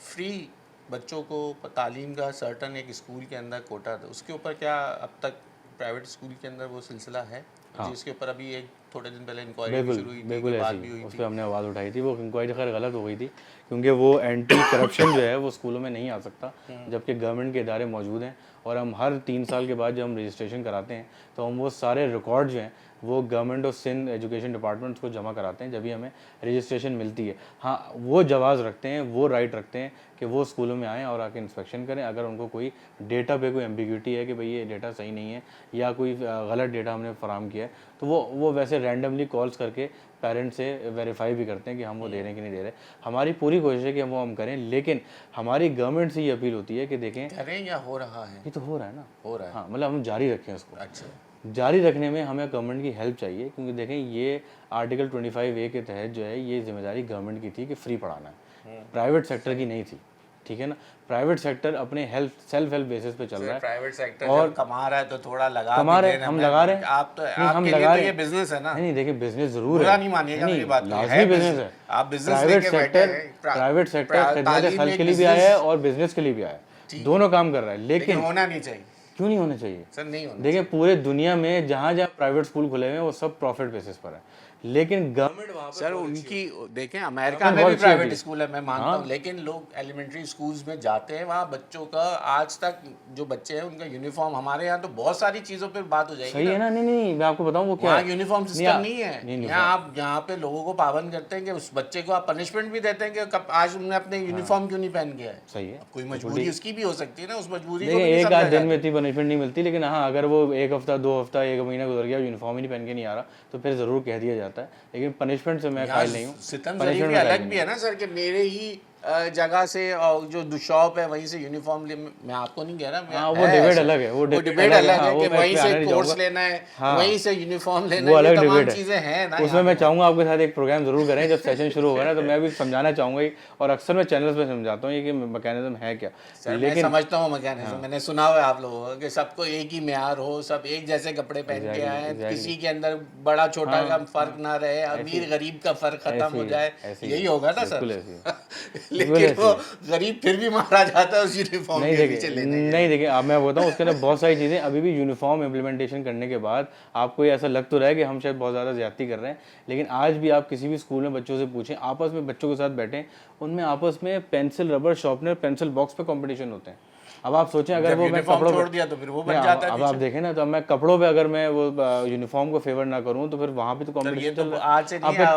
फ्री बच्चों को तालीम का सर्टन एक स्कूल के अंदर कोटा था, उसके ऊपर क्या अब तक प्राइवेट स्कूल के अंदर वो सिलसिला है? जिसके ऊपर अभी एक थोड़े दिन पहले इंक्वायरी भी शुरू हुई थी, बिल्कुल बात ऐसी भी हुई उस थी। पर हमने आवाज़ उठाई थी। वो इंक्वायरी खैर गलत हो गई थी क्योंकि वो एंटी करप्शन जो है वो स्कूलों में नहीं आ सकता जबकि गवर्नमेंट के इदारे मौजूद हैं और हम हर 3 साल के बाद जब हम रजिस्ट्रेशन कराते हैं तो हम वो सारे रिकॉर्ड जो हैं वो government of Sindh education department को जमा कराते हैं जब भी हमें रजिस्ट्रेशन मिलती है। हाँ, वो जवाज़ रखते हैं, वो राइट रखते हैं कि वो स्कूलों में आएँ और आके इंस्पेक्शन करें। अगर उनको कोई डेटा पे कोई एम्बिग्यूटी है कि भाई ये डेटा सही नहीं है या कोई गलत डेटा हमने फराहम किया है तो वो वैसे रैंडमली कॉल्स करके पेरेंट्स से वेरीफाई भी करते हैं कि हम वो दे रहे हैं कि नहीं दे रहे। हमारी पूरी कोशिश है कि हम करें, लेकिन हमारी गवर्नमेंट से ये अपील होती है कि देखें करें या हो रहा है? ये तो हो रहा है ना, हो रहा है। हाँ, मतलब हम जारी रखें उसको। अच्छा, जारी रखने में हमें गवर्नमेंट की हेल्प चाहिए क्योंकि देखें ये आर्टिकल 25A के तहत जो है ये जिम्मेदारी गवर्नमेंट की थी कि फ्री पढ़ाना है, प्राइवेट सेक्टर की नहीं थी, ठीक है ना। प्राइवेट सेक्टर अपने सेल्फ हेल्प बेसिस पे चल रहा है प्राइवेट सेक्टर और जब कमा रहा है तो थोड़ा लगा कमा भी रहे देना हम है। लगा रहे हैं, आप तो नहीं, हम आपके लगा लिए तो रहे ये हैं। बिजनेस है ना। नहीं देखिए बिजनेस जरूर बुरा है, नहीं मानिएगा नहीं, मेरी बात को, लाजमी है बिजनेस business। है। आप business प्राइवेट लेके बैठे सेक्टर हैं। प्राइवेट सेक्टर खिदमत तालीम खल्क एक के लिए भी आया है business- और बिजनेस के लिए भी आया है, दोनों काम कर रहा है। लेकिन लेकिन होना नहीं चाहिए क्यों नहीं होना चाहिए सर, नहीं होना। देखिए पूरे दुनिया में जहाँ जहाँ प्राइवेट स्कूल खुले हुए हैं वो सब प्रॉफिट बेसिस पर है, लेकिन गवर्नमेंट वहाँ पर सर उनकी देखें, अमेरिका गवर्नमेंट में बहुत भी अच्छी प्राइवेट होती है। स्कूल है, मैं मानता हूँ, लेकिन लोग एलिमेंट्री स्कूल्स में जाते हैं, वहाँ बच्चों का आज तक जो बच्चे हैं उनका यूनिफॉर्म, हमारे यहाँ तो बहुत सारी चीज़ों पर बात हो जाएगी सही है ना। नहीं मैं आपको बताऊँ वो क्या वहाँ है, यूनिफॉर्म सिस्टम नहीं है। नहीं, यहाँ आप यहाँ पे लोगों को पाबंद करते हैं कि उस बच्चे को आप पनिशमेंट भी देते हैं कि कब आज उन्होंने अपने यूनिफॉर्म क्यों नहीं पहन के है। सही है। कोई मजबूरी उसकी भी हो सकती है ना, उस मजबूरी को देखिए भी नहीं एक समझा आध दिन जाता। में इतनी पनिशमेंट नहीं मिलती, लेकिन हाँ अगर वो एक हफ्ता 2 हफ्ता 1 महीना गुजर गया यूनिफॉर्म ही नहीं पहन के नहीं आ रहा तो फिर ज़रूर कह दिया जाता है। जाता है, लेकिन पनिशमेंट से मैं कायल नहीं हूँ। सितमजरी भी अलग भी है ना सर, कि मेरे ही जगह से और जो शॉप है वहीं से यूनिफॉर्म ले, मैं आपको नहीं कह रहा, मैं वो डिबेट अलग है, वो डिबेट अलग है कि वहीं से नहीं कोर्स जाऊंगा। लेना है, हाँ, वहीं से यूनिफॉर्म लेना वो है, ये अलग तमाम डिबेट है, चीजें हैं ना। उसमें मैं चाहूँगा आपके साथ एक प्रोग्राम जरूर करें जब सेशन शुरू होगा ना, तो मैं भी समझाना चाहूँगा ही, और अक्सर मैं चैनल्स पे समझाता हूँ ये कि मैकेनिज्म है क्या। सर मैं समझता हूँ मैकेनिज्म, मैंने सुना हुआ है आप लोगों को कि सबको एक ही म्यार हो, सब एक जैसे कपड़े पहन के आए, किसी के अंदर बड़ा छोटा का फर्क ना रहे, अमीर गरीब का फर्क खत्म हो जाए, यही होगा ना सर। लेकिन वो गरीब फिर भी मारा जाता है उस यूनिफॉर्म के पीछे लेने के। नहीं देखिए, अब मैं बताऊँ उसके अंदर बहुत सारी चीज़ें अभी भी यूनिफॉर्म इम्प्लीमेंटेशन करने के बाद आपको ये ऐसा लग तो रहा है कि हम शायद बहुत ज़्यादा ज़्यादती कर रहे हैं, लेकिन आज भी आप किसी भी स्कूल में बच्चों से पूछें, आपस में बच्चों के साथ बैठें, उनमें आपस में pencil, rubber, sharpener, pencil box पे कंपटीशन होते हैं। अब आप सोचें अगर वो मैं कपड़ों छोड़ दिया तो फिर वो बन जाता है। अब आप देखें ना, तो मैं कपड़ों पे अगर मैं वो यूनिफॉर्म को फेवर ना करूँ तो फिर वहाँ पे तो कंपटीशन चल रहा है। आज से नहीं,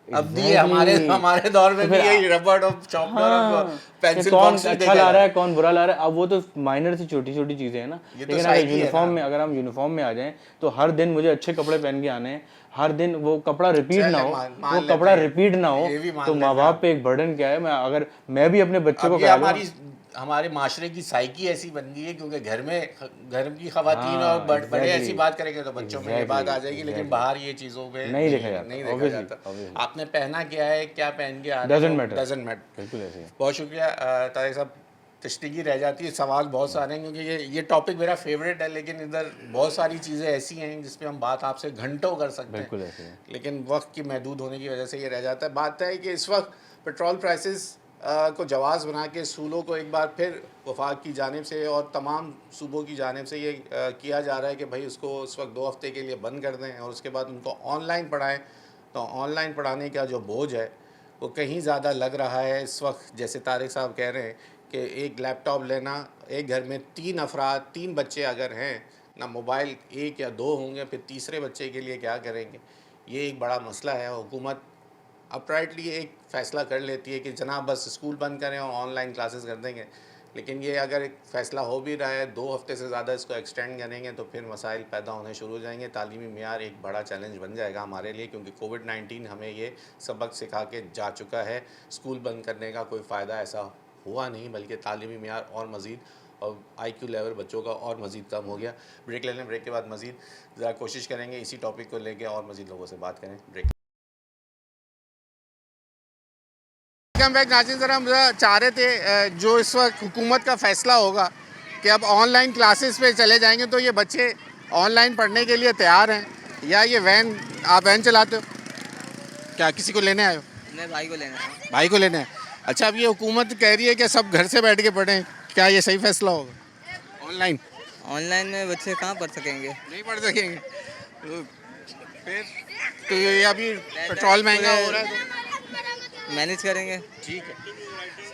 अब भी हमारे दौर में भी यही रबड़ और चॉपनर और पेंसिल कौन बॉक्स अच्छा ला रहा है कौन बुरा ला रहा है, अब वो तो माइनर से छोटी छोटी चीज़ें हैं ना। लेकिन अगर यूनिफॉर्म में, अगर हम यूनिफॉर्म में आ जाएं तो हर दिन मुझे अच्छे कपड़े पहन के आने हैं, हर दिन वो कपड़ा रिपीट ना हो, वो कपड़ा रिपीट ना हो, तो माँ बाप पे एक बर्डन क्या है। मैं अगर मैं भी अपने बच्चे को हमारे माशरे की साइकी ऐसी बन गई है, क्योंकि घर की खवातीन और बड़े ऐसी बात करेंगे तो बच्चों में ये बात आ जाएगी, लेकिन बाहर ये चीज़ों पे नहीं देखा जाता। आपने पहना क्या है, क्या पहन के आ रहे हो, डजंट मैटर। बिल्कुल ऐसे ही। बहुत शुक्रिया तारिक साहब, तशरीकी रह जाती है, सवाल बहुत सारे हैं क्योंकि ये टॉपिक मेरा फेवरेट है, लेकिन इधर बहुत सारी चीज़ें ऐसी हैं जिस पे हम बात आपसे घंटों कर सकते हैं, ऐसे है। लेकिन वक्त की महदूद होने की वजह से ये रह जाता है। बात है कि इस वक्त पेट्रोल प्राइसेस को जवाज़ बना के स्कूलों को एक बार फिर वफाक की जानिब से और तमाम सूबों की जानिब से ये किया जा रहा है कि भाई उसको इस वक्त 2 हफ्ते के लिए बंद कर दें और उसके बाद उनको ऑनलाइन पढ़ाएं। तो ऑनलाइन पढ़ाने का जो बोझ है वो कहीं ज़्यादा लग रहा है इस वक्त। जैसे तारिक साहब कह रहे हैं कि एक लैपटॉप लेना, एक घर में 3 बच्चे अगर हैं ना, मोबाइल 1 या 2 होंगे, फिर तीसरे बच्चे के लिए क्या करेंगे, ये एक बड़ा मसला है। हुकूमत अपराइटली एक फ़ैसला कर लेती है कि जनाब बस स्कूल बंद करें और ऑनलाइन क्लासेस कर देंगे, लेकिन ये अगर एक फ़ैसला हो भी रहा है 2 हफ्ते से ज़्यादा इसको एक्सटेंड करेंगे तो फिर मसाइल पैदा होने शुरू हो जाएंगे। तालीमी मेयार एक बड़ा चैलेंज बन जाएगा हमारे लिए, क्योंकि कोविड-19 हमें ये सबक सिखा के जा चुका है। स्कूल बंद करने का कोई फ़ायदा ऐसा हुआ नहीं, बल्कि तालीमी मेयार और मज़ीद और IQ लेवल बच्चों का और मज़ीद कम हो गया। ब्रेक ले लें, ब्रेक के बाद मज़ीद ज़रा कोशिश करेंगे इसी टॉपिक को लेके और मज़ीद लोगों से बात करें। ब्रेक। वेलकम बैक नाज़रीन। ज़रा हम चाह रहे थे जो इस वक्त हुकूमत का फ़ैसला होगा कि अब ऑनलाइन क्लासेस पे चले जाएंगे, तो ये बच्चे ऑनलाइन पढ़ने के लिए तैयार हैं या ये वैन, आप वैन चलाते हो क्या, किसी को लेने आए हो? मैं भाई को लेना है। भाई को लेने हैं। अच्छा, अब ये हुकूमत कह रही है कि सब घर से बैठ के पढ़ें, क्या ये सही फैसला होगा? ऑनलाइन में बच्चे कहाँ पढ़ सकेंगे? नहीं पढ़ सकेंगे तो फिर तो ये अभी पेट्रोल महंगा हो रहा है तो मैनेज करेंगे। ठीक है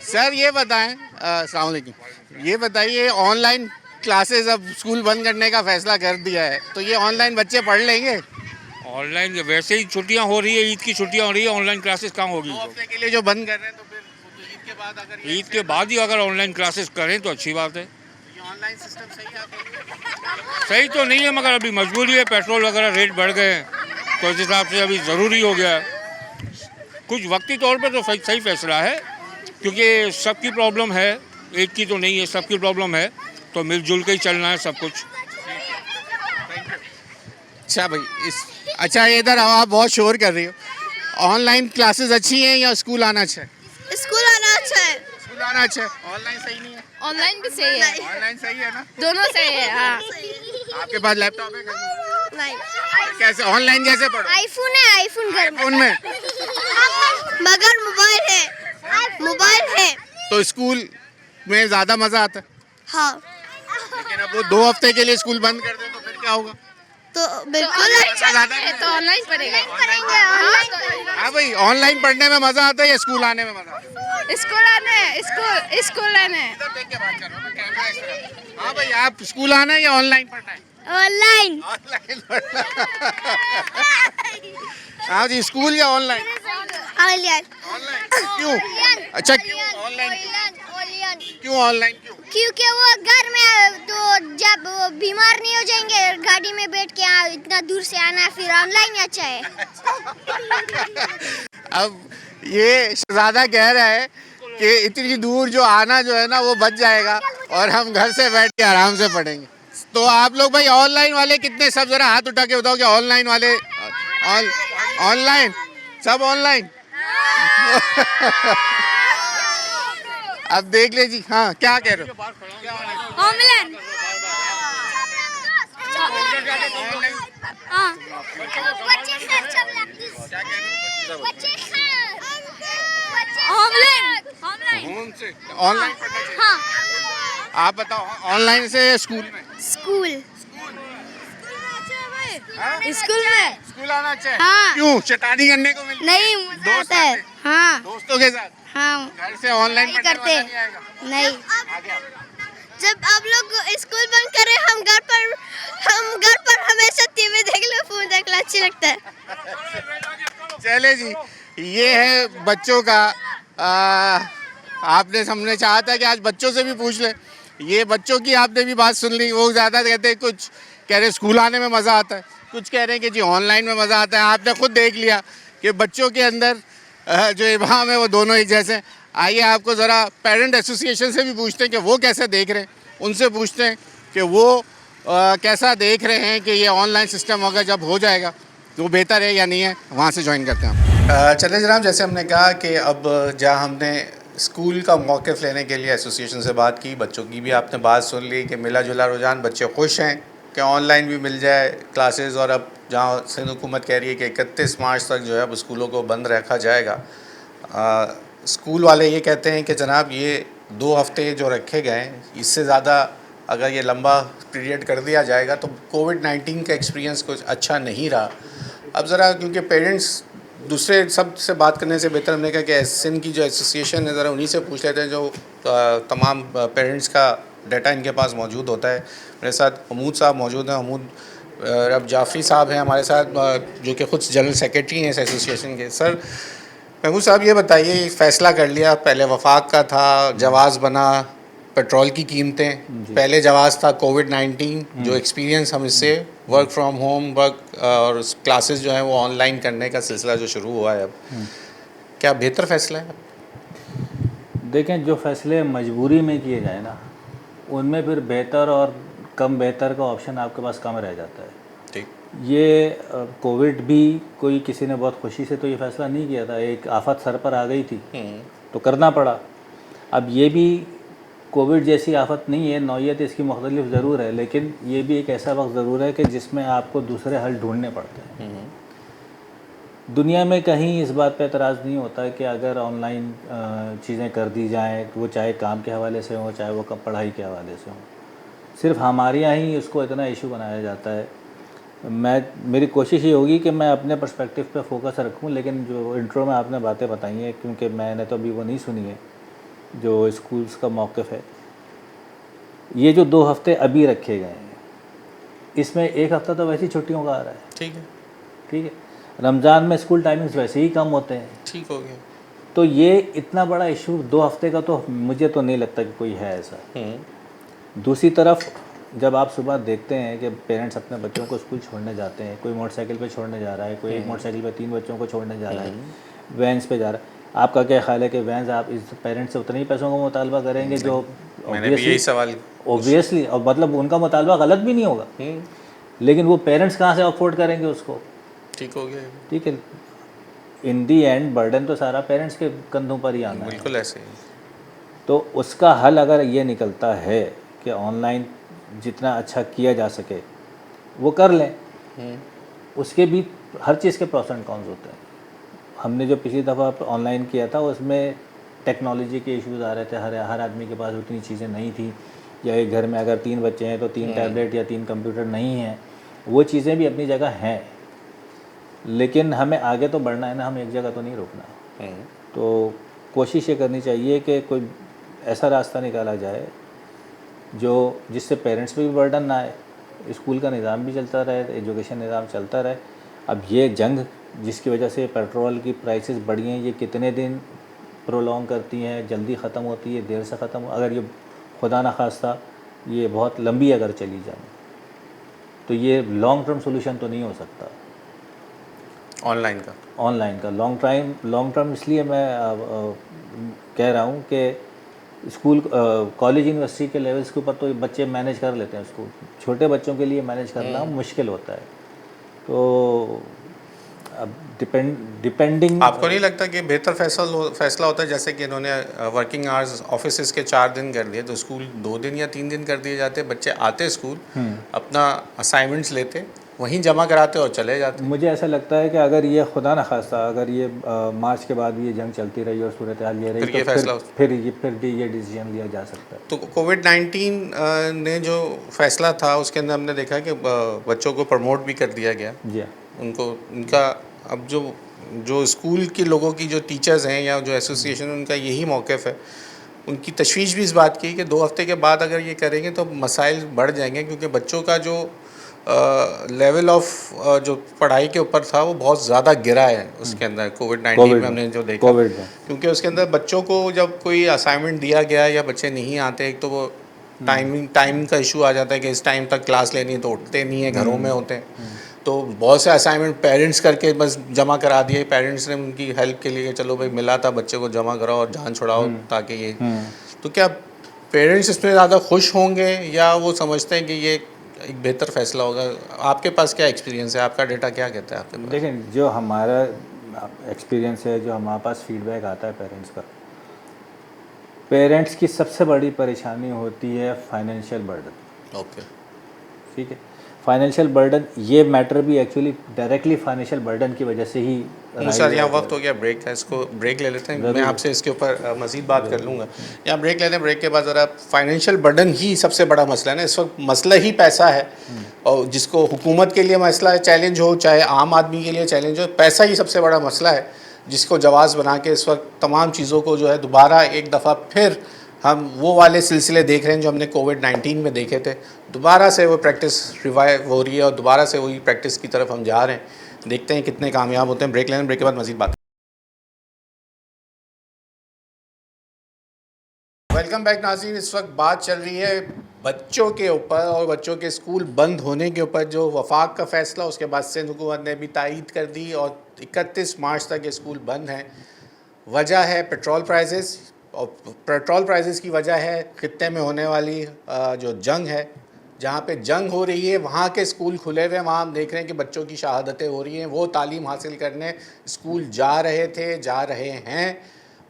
सर, ये बताएं, अस्सलाम वालेकुम, ये बताइए ऑनलाइन क्लासेस अब स्कूल बंद करने का फैसला कर दिया है, तो ये ऑनलाइन बच्चे पढ़ लेंगे? ऑनलाइन वैसे ही छुट्टियां हो रही है, ईद की छुट्टियां हो रही है, ऑनलाइन क्लासेस कहाँ होगी? 2 हफ्ते के लिए जो बंद कर रहे हैं, तो फिर ईद के बाद अगर ईद के बाद ही अगर ऑनलाइन क्लासेस करें तो अच्छी बात है। ये ऑनलाइन सिस्टम सही है आपको? सही तो नहीं है, मगर अभी मजबूरी है, पेट्रोल वगैरह रेट बढ़ गए हैं तो इस हिसाब से अभी ज़रूरी हो गया है। कुछ वक्ती तौर पर तो सही फैसला है, क्योंकि सबकी प्रॉब्लम है, एक की तो नहीं है, सबकी प्रॉब्लम है, तो मिलजुल के ही चलना है सब कुछ। अच्छा भाई, अच्छा इधर आप बहुत शोर कर रही हो। ऑनलाइन क्लासेस अच्छी हैं या स्कूल आना अच्छा है? स्कूल आना अच्छा है। स्कूल आना अच्छा है, ऑनलाइन सही नहीं है? ऑनलाइन भी सही है। ऑनलाइन सही है ना? दोनों सही है। हाँ। आपके पास लैपटॉप है? नहीं, कैसे ऑनलाइन कैसे पढ़ो? आईफोन है, आईफोन घर में। फोन में मगर मोबाइल है तो स्कूल में ज़्यादा मज़ा आता है। हाँ, लेकिन अब वो 2 हफ्ते के लिए स्कूल बंद कर दे तो फिर क्या होगा? तो बिल्कुल अच्छा ज़्यादा है तो ऑनलाइन पढ़ेगा। हाँ भाई, ऑनलाइन पढ़ने में मज़ा आता है या स्कूल आने में मज़ा आता है? स्कूल आने, स्कूल आने। इधर देख के बात कर रहा हूँ मैं, कैमरा इस तरफ। हाँ भाई, आप स्कूल आना है या ऑनलाइन पढ़ना है? ऑनलाइन। ऑनलाइन पढ़ना। हाँ जी, स्कूल या ऑनलाइन? ऑनलाइन। ऑनलाइन क्यों? अच्छा क्यों ऑनलाइन? ऑनलाइन। क्यों ऑनलाइन क्यों? क्योंकि वो घर में तो जब वो बीमार नहीं हो जाएंगे गाड़ी में बैठ के यहाँ इतना दूर से आना, फिर ऑनलाइन अच्छा है। अब ये शहजादा कह रहा है कि इतनी दूर जो आना जो है ना वो बच जाएगा और हम घर से बैठ के आराम से पढ़ेंगे। तो आप लोग भाई ऑनलाइन वाले कितने, सब जरा हाथ उठा के बताओ कि ऑनलाइन वाले ऑनलाइन सब ऑनलाइन। अब देख ले जी। हाँ क्या कह रहे हो? ऑनलाइन। हाँ। होम से ऑनलाइन पढ़ना चाहिए। हाँ। आप बताओ ऑनलाइन से स्कूल में? स्कूल हाँ? स्कूल में स्कूल आना चाहिए। हाँ। क्यों? शैतानी करने को मिलती है? नहीं मजा दोस्त आता है। आते हैं? हाँ दोस्तों के साथ? हाँ घर से ऑनलाइन नहीं पढ़ने करते वाला नहीं आएगा? नहीं। आगे आओ। जब आप लोग स्कूल बंद करें हम घर पर हमेशा टीवी देख लो, फोन देख लो, अच्छा लगता है। चले जी, ये है बच्चों का आपने हमने चाहा था कि आज बच्चों से भी पूछ ले। ये बच्चों की आपने भी बात सुन ली। वो ज़्यादा कहते हैं, कुछ कह रहे स्कूल आने में मज़ा आता है, कुछ कह रहे हैं कि जी ऑनलाइन में मज़ा आता है। आपने खुद देख लिया कि बच्चों के अंदर जो इबाम है वो दोनों एक जैसे हैं। आइए आपको ज़रा पेरेंट एसोसिएशन से भी पूछते हैं कि वो कैसे देख रहे हैं, उनसे पूछते हैं कि वो कैसा देख रहे हैं कि ये ऑनलाइन सिस्टम अगर जब हो जाएगा तो बेहतर है या नहीं है। वहाँ से ज्वाइन करते हैं। चले जनाब, जैसे हमने कहा कि अब जहाँ हमने स्कूल का मौक़िफ़ लेने के लिए एसोसिएशन से बात की, बच्चों की भी आपने बात सुन ली कि मिला जुला रुझान, बच्चे खुश हैं कि ऑनलाइन भी मिल जाए क्लासेस। और अब जहाँ सिंध हुकूमत कह रही है कि 31 मार्च तक जो है अब स्कूलों को बंद रखा जाएगा, स्कूल वाले ये कहते हैं कि जनाब ये 2 हफ्ते जो रखे गए हैं, इससे ज़्यादा अगर ये लंबा पीरियड कर दिया जाएगा तो कोविड-19 का एक्सपीरियंस कुछ अच्छा नहीं रहा। अब ज़रा क्योंकि पेरेंट्स दूसरे सब से बात करने से बेहतर हमने कहा कि सिंध की जो एसोसिएशन है ज़रा उन्हीं से पूछ लेते हैं जो तमाम पेरेंट्स का डाटा इनके पास मौजूद होता है। मेरे साथ महमूद साहब मौजूद हैं। महमूद रब जाफ़ी साहब हैं हमारे साथ, जो कि ख़ुद जनरल सेक्रेटरी हैं इस एसोसिएशन के। सर महमूद साहब ये बताइए, फ़ैसला कर लिया, पहले वफाक का था, जवाज़ बना पेट्रोल की कीमतें, पहले जवाज़ था कोविड-19, जो एक्सपीरियंस हम इससे वर्क फ्रॉम होम वर्क और क्लासेस जो हैं वो ऑनलाइन करने का सिलसिला जो शुरू हुआ है अब, क्या बेहतर फ़ैसला है? देखें, जो फ़ैसले मजबूरी में किए जाए ना, उनमें फिर बेहतर और कम बेहतर का ऑप्शन आपके पास कम रह जाता है। ठीक। ये कोविड भी कोई किसी ने बहुत खुशी से तो ये फ़ैसला नहीं किया था, एक आफत सर पर आ गई थी तो करना पड़ा। अब ये भी कोविड जैसी आफत नहीं है, नौयत इसकी मुख्तलिफ ज़रूर है, लेकिन ये भी एक ऐसा वक्त ज़रूर है कि जिसमें आपको दूसरे हल ढूंढने पड़ते हैं। दुनिया में कहीं इस बात पे एतराज़ नहीं होता कि अगर ऑनलाइन चीज़ें कर दी जाएँ, वो चाहे काम के हवाले से हो चाहे वो पढ़ाई के हवाले से हो। सिर्फ हमारे यहाँ ही इसको इतना इशू बनाया जाता है। मेरी कोशिश ये होगी कि मैं अपने पर्सपेक्टिव पे फोकस रखूं, लेकिन जो इंट्रो में आपने बातें बताई हैं, क्योंकि मैंने तो अभी वो नहीं सुनी है जो स्कूल्स का मौक़िफ़ है। ये जो 2 हफ्ते अभी रखे गए हैं, इसमें 1 हफ़्ता तो वैसे ही छुट्टियों का आ रहा है। ठीक है, ठीक है। रमज़ान में स्कूल टाइमिंग्स वैसे ही कम होते हैं। ठीक हो गया। तो ये इतना बड़ा इशू 2 हफ्ते का तो मुझे तो नहीं लगता कि कोई है ऐसा। दूसरी तरफ जब आप सुबह देखते हैं कि पेरेंट्स अपने बच्चों को स्कूल छोड़ने जाते हैं, कोई मोटरसाइकिल पे छोड़ने जा रहा है, कोई एक मोटरसाइकिल पे 3 बच्चों को छोड़ने जा रहा है, वैन्स पे जा रहा है, आपका क्या ख्याल है कि वैन्स आप इस पेरेंट्स से उतने ही पैसों का मुतालबा करेंगे जो मैंने भी यही सवाल ऑब्वियसली, और मतलब उनका मुतालबा गलत भी नहीं होगा, लेकिन वो पेरेंट्स कहाँ से अफोर्ड करेंगे उसको? ठीक हो गया। ठीक है, इन दी एंड बर्डन तो सारा पेरेंट्स के कंधों पर ही आना है। बिल्कुल ऐसे ही। तो उसका हल अगर ये निकलता है कि ऑनलाइन जितना अच्छा किया जा सके वो कर लें, उसके भी हर चीज़ के प्रोस एंड कॉन्स होते हैं। हमने जो पिछली दफ़ा ऑनलाइन किया था उसमें टेक्नोलॉजी के इश्यूज़ आ रहे थे, हर आदमी के पास उतनी चीज़ें नहीं थी, या एक घर में अगर 3 बच्चे हैं तो 3 टैबलेट या 3 कंप्यूटर नहीं हैं। वो चीज़ें भी अपनी जगह हैं, लेकिन हमें आगे तो बढ़ना है ना, हम एक जगह तो नहीं रुकना। तो कोशिश ये करनी चाहिए कि कोई ऐसा रास्ता निकाला जाए जो जिससे पेरेंट्स पे भी बर्डन ना आए, स्कूल का निज़ाम भी चलता रहे, एजुकेशन निज़ाम चलता रहे। अब ये जंग जिसकी वजह से पेट्रोल की प्राइसेस बढ़ी हैं, ये कितने दिन प्रोलॉन्ग करती हैं, जल्दी ख़त्म होती है, देर से ख़त्म। अगर ये खुदा न खास्ता ये बहुत लंबी अगर चली जाए तो ये लॉन्ग टर्म सोल्यूशन तो नहीं हो सकता ऑनलाइन का। लॉन्ग टर्म इसलिए मैं कह रहा हूँ कि स्कूल कॉलेज यूनिवर्सिटी के लेवल्स के ऊपर तो बच्चे मैनेज कर लेते हैं स्कूल, छोटे बच्चों के लिए मैनेज करना मुश्किल होता है। तो अब डिपेंडिंग आपको नहीं लगता कि बेहतर फैसला होता है जैसे कि इन्होंने वर्किंग आवर्स ऑफिस के 4 दिन कर दिए तो स्कूल 2 दिन या 3 दिन कर दिए जाते, बच्चे आते स्कूल अपना असाइनमेंट्स लेते वहीं जमा कराते और चले जाते। मुझे ऐसा लगता है कि अगर ये खुदा न खास्ता अगर ये मार्च के बाद भी ये जंग चलती रही और सूरत हाल ये रही तो फिर भी ये डिसीजन लिया जा सकता है। तो कोविड-19 ने जो फैसला था उसके अंदर हमने देखा कि बच्चों को प्रमोट भी कर दिया गया। जी उनको उनका अब जो स्कूल के लोगों की जो टीचर्स हैं या जो एसोसिएशन उनका यही मौक़िफ़ है, उनकी तशवीश भी इस बात की कि 2 हफ्ते के बाद अगर ये करेंगे तो मसाइल बढ़ जाएंगे क्योंकि बच्चों का जो लेवल ऑफ जो पढ़ाई के ऊपर था वो बहुत ज़्यादा गिरा है उसके अंदर कोविड-19 में हमने जो देखा। क्योंकि उसके अंदर बच्चों को जब कोई असाइनमेंट दिया गया या बच्चे नहीं आते, एक तो वो टाइम का इशू आ जाता है कि इस टाइम तक क्लास लेनी है तो उठते नहीं है, घरों में होते हैं। तो बहुत से असाइनमेंट पेरेंट्स करके बस जमा करा दिए, पेरेंट्स ने उनकी हेल्प के लिए चलो भाई मिला था बच्चे को जमा कराओ और जान छुड़ाओ ताकि ये तो क्या पेरेंट्स इसमें ज़्यादा खुश होंगे या वो समझते हैं कि ये एक बेहतर फैसला होगा? आपके पास क्या एक्सपीरियंस है, आपका डेटा क्या कहता है आपके पास? देखें, जो हमारा एक्सपीरियंस है, जो हमारे पास फीडबैक आता है पेरेंट्स का, पेरेंट्स की सबसे बड़ी परेशानी होती है फाइनेंशियल बर्डन। ओके, ठीक है, फाइनेंशियल बर्डन ये मैटर भी एक्चुअली डायरेक्टली फाइनेंशियल बर्डन की वजह से ही। सर यहाँ वक्त हो गया ब्रेक का, इसको ब्रेक ले लेते हैं, मैं आपसे इसके ऊपर मज़ीद बात कर लूँगा। यहाँ ब्रेक लेते हैं, ब्रेक के बाद ज़रा फाइनेंशियल बर्डन ही सबसे बड़ा मसला है ना इस वक्त। मसला ही पैसा है और जिसको हुकूमत के लिए मसला चैलेंज हो चाहे आम आदमी के लिए चैलेंज हो, पैसा ही सबसे बड़ा मसला है जिसको जवाज़ बना के इस वक्त तमाम चीज़ों को जो है दोबारा एक दफ़ा फिर हम वो वाले सिलसिले देख रहे हैं जो हमने कोविड-19 में देखे थे। दोबारा से वो प्रैक्टिस रिवाइव हो रही है और दोबारा से वही प्रैक्टिस की तरफ हम जा रहे हैं। देखते हैं कितने कामयाब होते हैं। ब्रेक लेना, ब्रेक के बाद मज़ीद बात। वेलकम बैक नाज़रीन। इस वक्त बात चल रही है बच्चों के ऊपर और बच्चों के स्कूल बंद होने के ऊपर। जो वफाक का फ़ैसला उसके बाद सिंध हुकूमत ने भी तायीद कर दी और 31 मार्च तक ये स्कूल बंद हैं। वजह है पेट्रोल प्राइसेस और पेट्रोल प्राइसेस की वजह है ख़ित्ते में होने वाली जो जंग है। जहाँ पे जंग हो रही है वहाँ के स्कूल खुले हुए हैं, वहाँ हम देख रहे हैं कि बच्चों की शहादतें हो रही हैं। वो तालीम हासिल करने स्कूल जा रहे हैं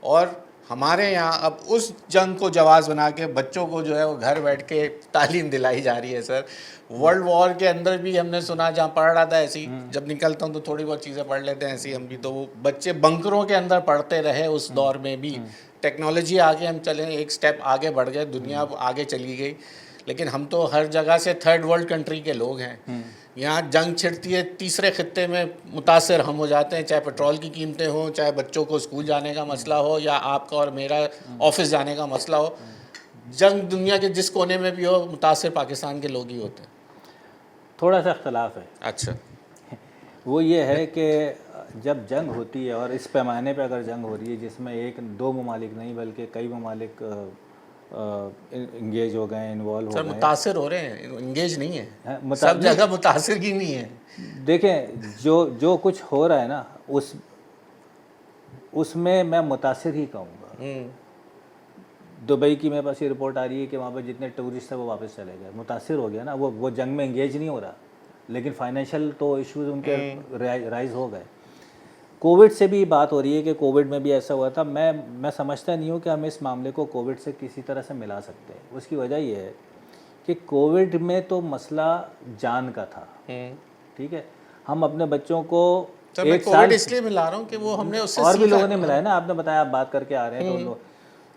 और हमारे यहाँ अब उस जंग को जवाज़ बना के बच्चों को जो है वो घर बैठ के तालीम दिलाई जा रही है। सर, वर्ल्ड वॉर के अंदर भी हमने सुना, जहाँ पढ़ रहा था ऐसी, जब निकलता हूँ तो थोड़ी बहुत चीज़ें पढ़ लेते हैं ऐसी हम भी, तो वो बच्चे बंकरों के अंदर पढ़ते रहे उस दौर में भी। टेक्नोलॉजी आगे हम चले, एक स्टेप आगे बढ़ गए, दुनिया अब आगे चली गई, लेकिन हम तो हर जगह से थर्ड वर्ल्ड कंट्री के लोग हैं। यहाँ जंग छिड़ती है, तीसरे खित्ते में मुतासर हम हो जाते हैं, चाहे पेट्रोल की कीमतें हों, चाहे बच्चों को स्कूल जाने का मसला हो या आपका और मेरा ऑफिस जाने का मसला हो। जंग दुनिया के जिस कोने में भी हो, मुतासर पाकिस्तान के लोग ही होते हैं। थोड़ा सा इख्तलाफ है। अच्छा, वो ये है कि जब जंग होती है और इस पैमाने पे अगर जंग हो रही है जिसमें 1-2 ममालिक नहीं बल्कि कई ममालिक इंगेज हो गए, इन्वॉल्व हो गए, मुतासर हो रहे हैं, इंगेज नहीं है, सब जगह मुतासर की नहीं है। देखें, जो कुछ हो रहा है ना उसमें मैं मुतासर ही कहूँगा। दुबई की मेरे पास ये रिपोर्ट आ रही है कि वहाँ पर जितने टूरिस्ट हैं वो वापस चले गए, मुतासर हो गया ना। वो जंग में इंगेज नहीं हो रहा, लेकिन फाइनेंशियल तो इश्यूज उनके राइज हो गए। कोविड से भी बात हो रही है कि कोविड में भी ऐसा हुआ था। मैं समझता नहीं हूँ कि हम इस मामले को कोविड से किसी तरह से मिला सकते हैं। उसकी वजह ये है कि कोविड में तो मसला जान का था, ठीक है। हम अपने बच्चों को एक साल इसलिए मिला रहा हूँ कि वो हमने उससे और भी लोगों ने मिलाया ना, आपने बताया आप बात करके आ रहे हैं तो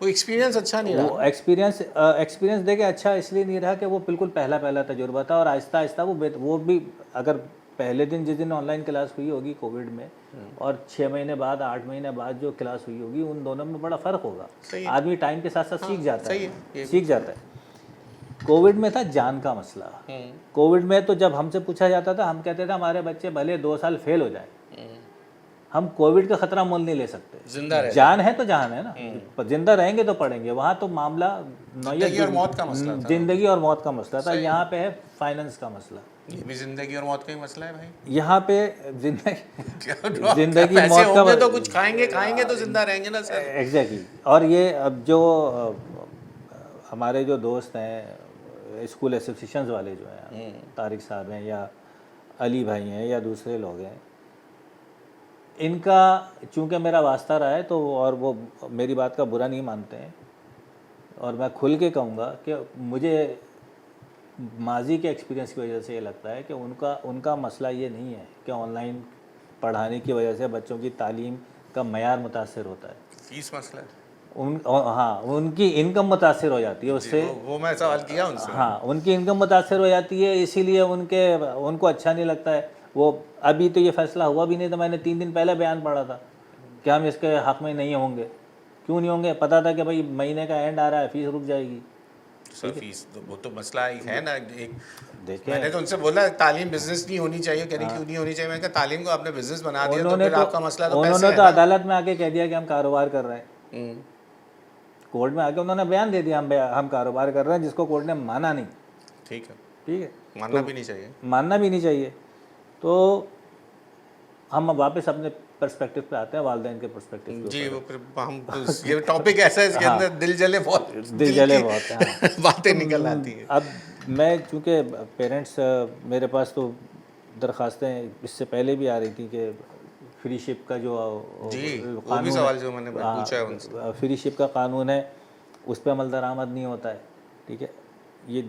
वो एक्सपीरियंस अच्छा नहीं रहा। वो एक्सपीरियंस देखे अच्छा इसलिए नहीं रहा कि वो बिल्कुल पहला तजुर्बा था और आहिस्ता आहिस्ता वो भी अगर पहले दिन जिस दिन ऑनलाइन क्लास हुई होगी कोविड में और 6 महीने बाद 8 महीने बाद जो क्लास हुई होगी, उन दोनों में बड़ा फ़र्क होगा। आदमी टाइम के साथ साथ सीख जाता है। कोविड में था जान का मसला। कोविड में तो जब हमसे पूछा जाता था हम कहते थे हमारे बच्चे भले 2 साल फेल हो जाए, हम कोविड का खतरा मोल नहीं ले सकते। जिंदा रहे, जान है तो जान है ना, पर जिंदा रहेंगे तो पढ़ेंगे। वहाँ तो मामला जिंदगी और मौत का मसला था। जिंदगी और मौत का मसला था, यहाँ पे है फाइनेंस का मसला। ये भी जिंदगी और मौत का ही मसला है भाई। यहाँ पे जिंदगी पैसे मौत का होंगे तो कुछ खाएंगे तो जिंदा रहेंगे ना सर। एग्जैक्टली। और ये अब जो हमारे जो दोस्त हैं स्कूल एसोसिएशंस वाले जो हैं, तारिक साहब हैं या अली भाई हैं या दूसरे लोग हैं, इनका चूंकि मेरा वास्ता रहा है तो, और वो मेरी बात का बुरा नहीं मानते हैं, और मैं खुल के कहूँगा कि मुझे माजी के एक्सपीरियंस की वजह से ये लगता है कि उनका मसला ये नहीं है कि ऑनलाइन पढ़ाने की वजह से बच्चों की तालीम का मयार मुतासर होता है। फीस मसला है। हाँ, उनकी इनकम मुतासर हो जाती है उससे। वो मैं सवाल किया उनसे। हाँ, उनकी इनकम मुतासर हो जाती है, इसीलिए उनको अच्छा नहीं लगता है। वो अभी तो ये फैसला हुआ भी नहीं था, मैंने 3 दिन पहले बयान पढ़ा था कि हम इसके हक़ में नहीं होंगे। क्यों नहीं होंगे? पता था कि भाई महीने का एंड आ रहा है, फीस रुक जाएगी। सर फीस वो तो मसला ही है ना। एक देखिए, मैंने तो उनसे बोला तालीम बिजनेस नहीं होनी चाहिए, कह रही क्यों नहीं होनी चाहिए। मैंने कहा तालीम को आपने बिजनेस बना दिया तो फिर आपका मसला तो पैसे है। उन्होंने तो अदालत में आके कह दिया कि हम कारोबार कर रहे हैं। कोर्ट में आके उन्होंने बयान दे दिया हम कारोबार कर रहे हैं, जिसको कोर्ट ने माना नहीं। ठीक है, मानना भी नहीं चाहिए, मानना भी नहीं चाहिए। तो हम वापस अपने पर्सपेक्टिव पे आते हैं, वालिदैन के पर्सपेक्टिव पे। जी, वो फिर हम ये टॉपिक ऐसा है, इसके अंदर दिल जले बहुत हैं। बातें निकल आती हैं। अब मैं चूँकि पेरेंट्स, मेरे पास तो दरखास्तें इससे पहले भी आ रही थी कि फ्री शिप का जो वो भी सवाल जो मैंने पूछा है उनसे, फ्री शिप का कानून है, उस पर अमल दरामद नहीं होता है। ठीक है, ये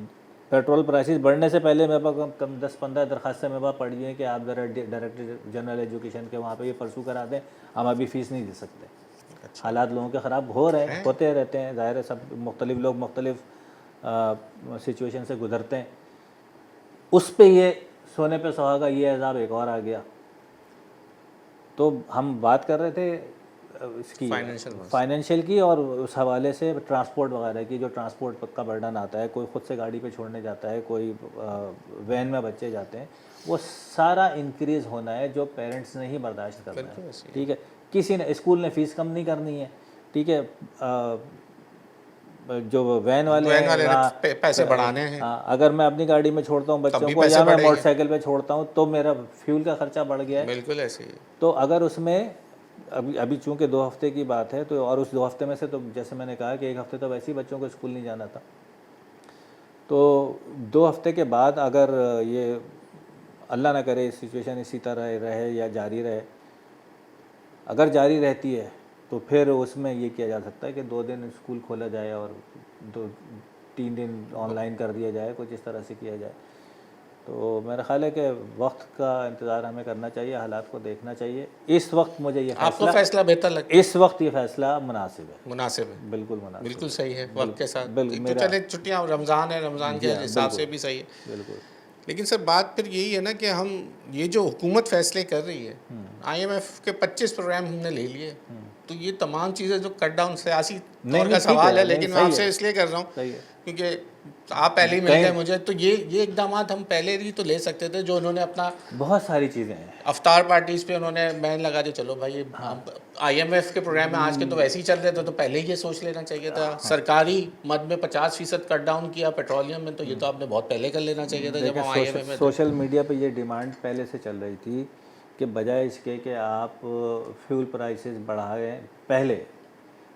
पेट्रोल प्राइसेस बढ़ने से पहले मेरे पास कम 10-15 दरखास्तें मेरे पास पड़ी हैं कि आप ज़रा डायरेक्टर जनरल एजुकेशन के वहाँ पे ये परसू करा दें, हम अभी फ़ीस नहीं दे सकते। हालात लोगों के ख़राब हो रहे हैं, होते रहते हैं, ज़ाहिर है, सब मुख्तलिफ लोग मुख्तलिफ सिचुएशन से गुजरते हैं। उस पे ये सोने पे सुहागा ये अज़ाब एक और आ गया। तो हम बात कर रहे थे इसकी फाइनेंशियल की, और उस हवाले से ट्रांसपोर्ट वगैरह की, जो ट्रांसपोर्ट का बर्डन आता है, कोई ख़ुद से गाड़ी पे छोड़ने जाता है, कोई वैन में बच्चे जाते हैं, वो सारा इंक्रीज़ होना है जो पेरेंट्स ने ही बर्दाश्त करना है। ठीक है, किसी ने स्कूल ने फ़ीस कम नहीं करनी है। ठीक है, जो वैन वाले पैसे बढ़ाने हैं। अगर मैं अपनी गाड़ी में छोड़ता हूँ बच्चों को या मैं मोटरसाइकिल पे छोड़ता हूँ तो मेरा फ्यूल का खर्चा बढ़ गया है। बिल्कुल ऐसे ही। तो अगर उसमें अभी चूँकि 2 हफ्ते की बात है, तो और उस 2 हफ्ते में से तो जैसे मैंने कहा कि 1 हफ्ते तो वैसे ही बच्चों को स्कूल नहीं जाना था, तो 2 हफ्ते के बाद अगर ये अल्लाह ना करे सिचुएशन इसी तरह रहे या जारी रहे, अगर जारी रहती है तो फिर उसमें ये किया जा सकता है कि 2 दिन स्कूल खोला जाए और 2-3 दिन ऑनलाइन कर दिया जाए, कुछ इस तरह से किया जाए। तो मेरा ख्याल है कि वक्त का इंतज़ार हमें करना चाहिए, हालात को देखना चाहिए। इस वक्त मुझे ये फैसला बेहतर लगता है? इस वक्त ये फैसला मुनासिब है। मुनासिब है, बिल्कुल मुनासिब, बिल्कुल सही है वक्त के साथ। बिल्कुल, तो चले छुट्टियाँ, रमज़ान है, रमज़ान के हिसाब से भी सही है। बिल्कुल। लेकिन सर बात फिर यही है ना कि हम ये जो हुकूमत फैसले कर रही है, IMF के 25 प्रोग्राम हमने ले लिए, तो ये तमाम चीज़ें जो कट डाउन सियासी तौर का सवाल है, लेकिन मैं आपसे इसलिए कर रहा हूँ क्योंकि आप पहले ही मिल गए मुझे, तो ये इकदाम हम पहले ही तो ले सकते थे, जो उन्होंने अपना बहुत सारी चीज़ें हैं, अफ्तार पार्टीज़ पे उन्होंने बैन लगा दिया। चलो भाई, IMF के प्रोग्राम में आज के तो वैसे ही चल रहे थे, तो पहले ही ये सोच लेना चाहिए था। सरकारी मद में 50% कट डाउन किया पेट्रोलियम में, तो ये तो आपने बहुत पहले कर लेना चाहिए था जब हम IMF में। सोशल मीडिया पे ये डिमांड पहले से चल रही थी कि बजाय इसके कि आप फ्यूल प्राइसेस बढ़ाएं, पहले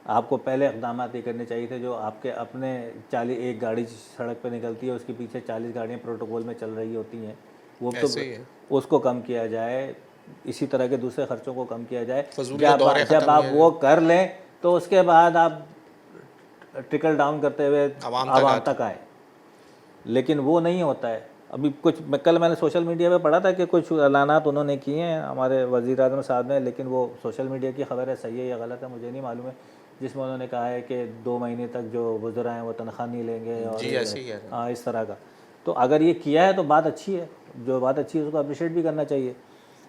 आपको पहले इक़दाम ये करने चाहिए थे जो आपके अपने 40 एक गाड़ी सड़क पे निकलती है, उसके पीछे 40 गाड़ियाँ प्रोटोकॉल में चल रही होती हैं, वो तो उसको कम किया जाए। इसी तरह के दूसरे खर्चों को कम किया जाए। जब आप वो कर लें तो उसके बाद आप ट्रिकल डाउन करते हुए आवाम तक आए, लेकिन वो नहीं होता है। अभी कल मैंने सोशल मीडिया पे पढ़ा था कि कुछ ऐलानात उन्होंने किए हैं हमारे वज़ीर आज़म साहब ने, लेकिन वो सोशल मीडिया की खबर है, सही है या गलत है मुझे नहीं मालूम है, जिसमें उन्होंने कहा है कि 2 महीने तक जो वज़रा हैं वो तनख्वाह नहीं लेंगे और इस तरह का। तो अगर ये किया है तो बात अच्छी है, जो बात अच्छी है उसको अप्रिशिएट भी करना चाहिए।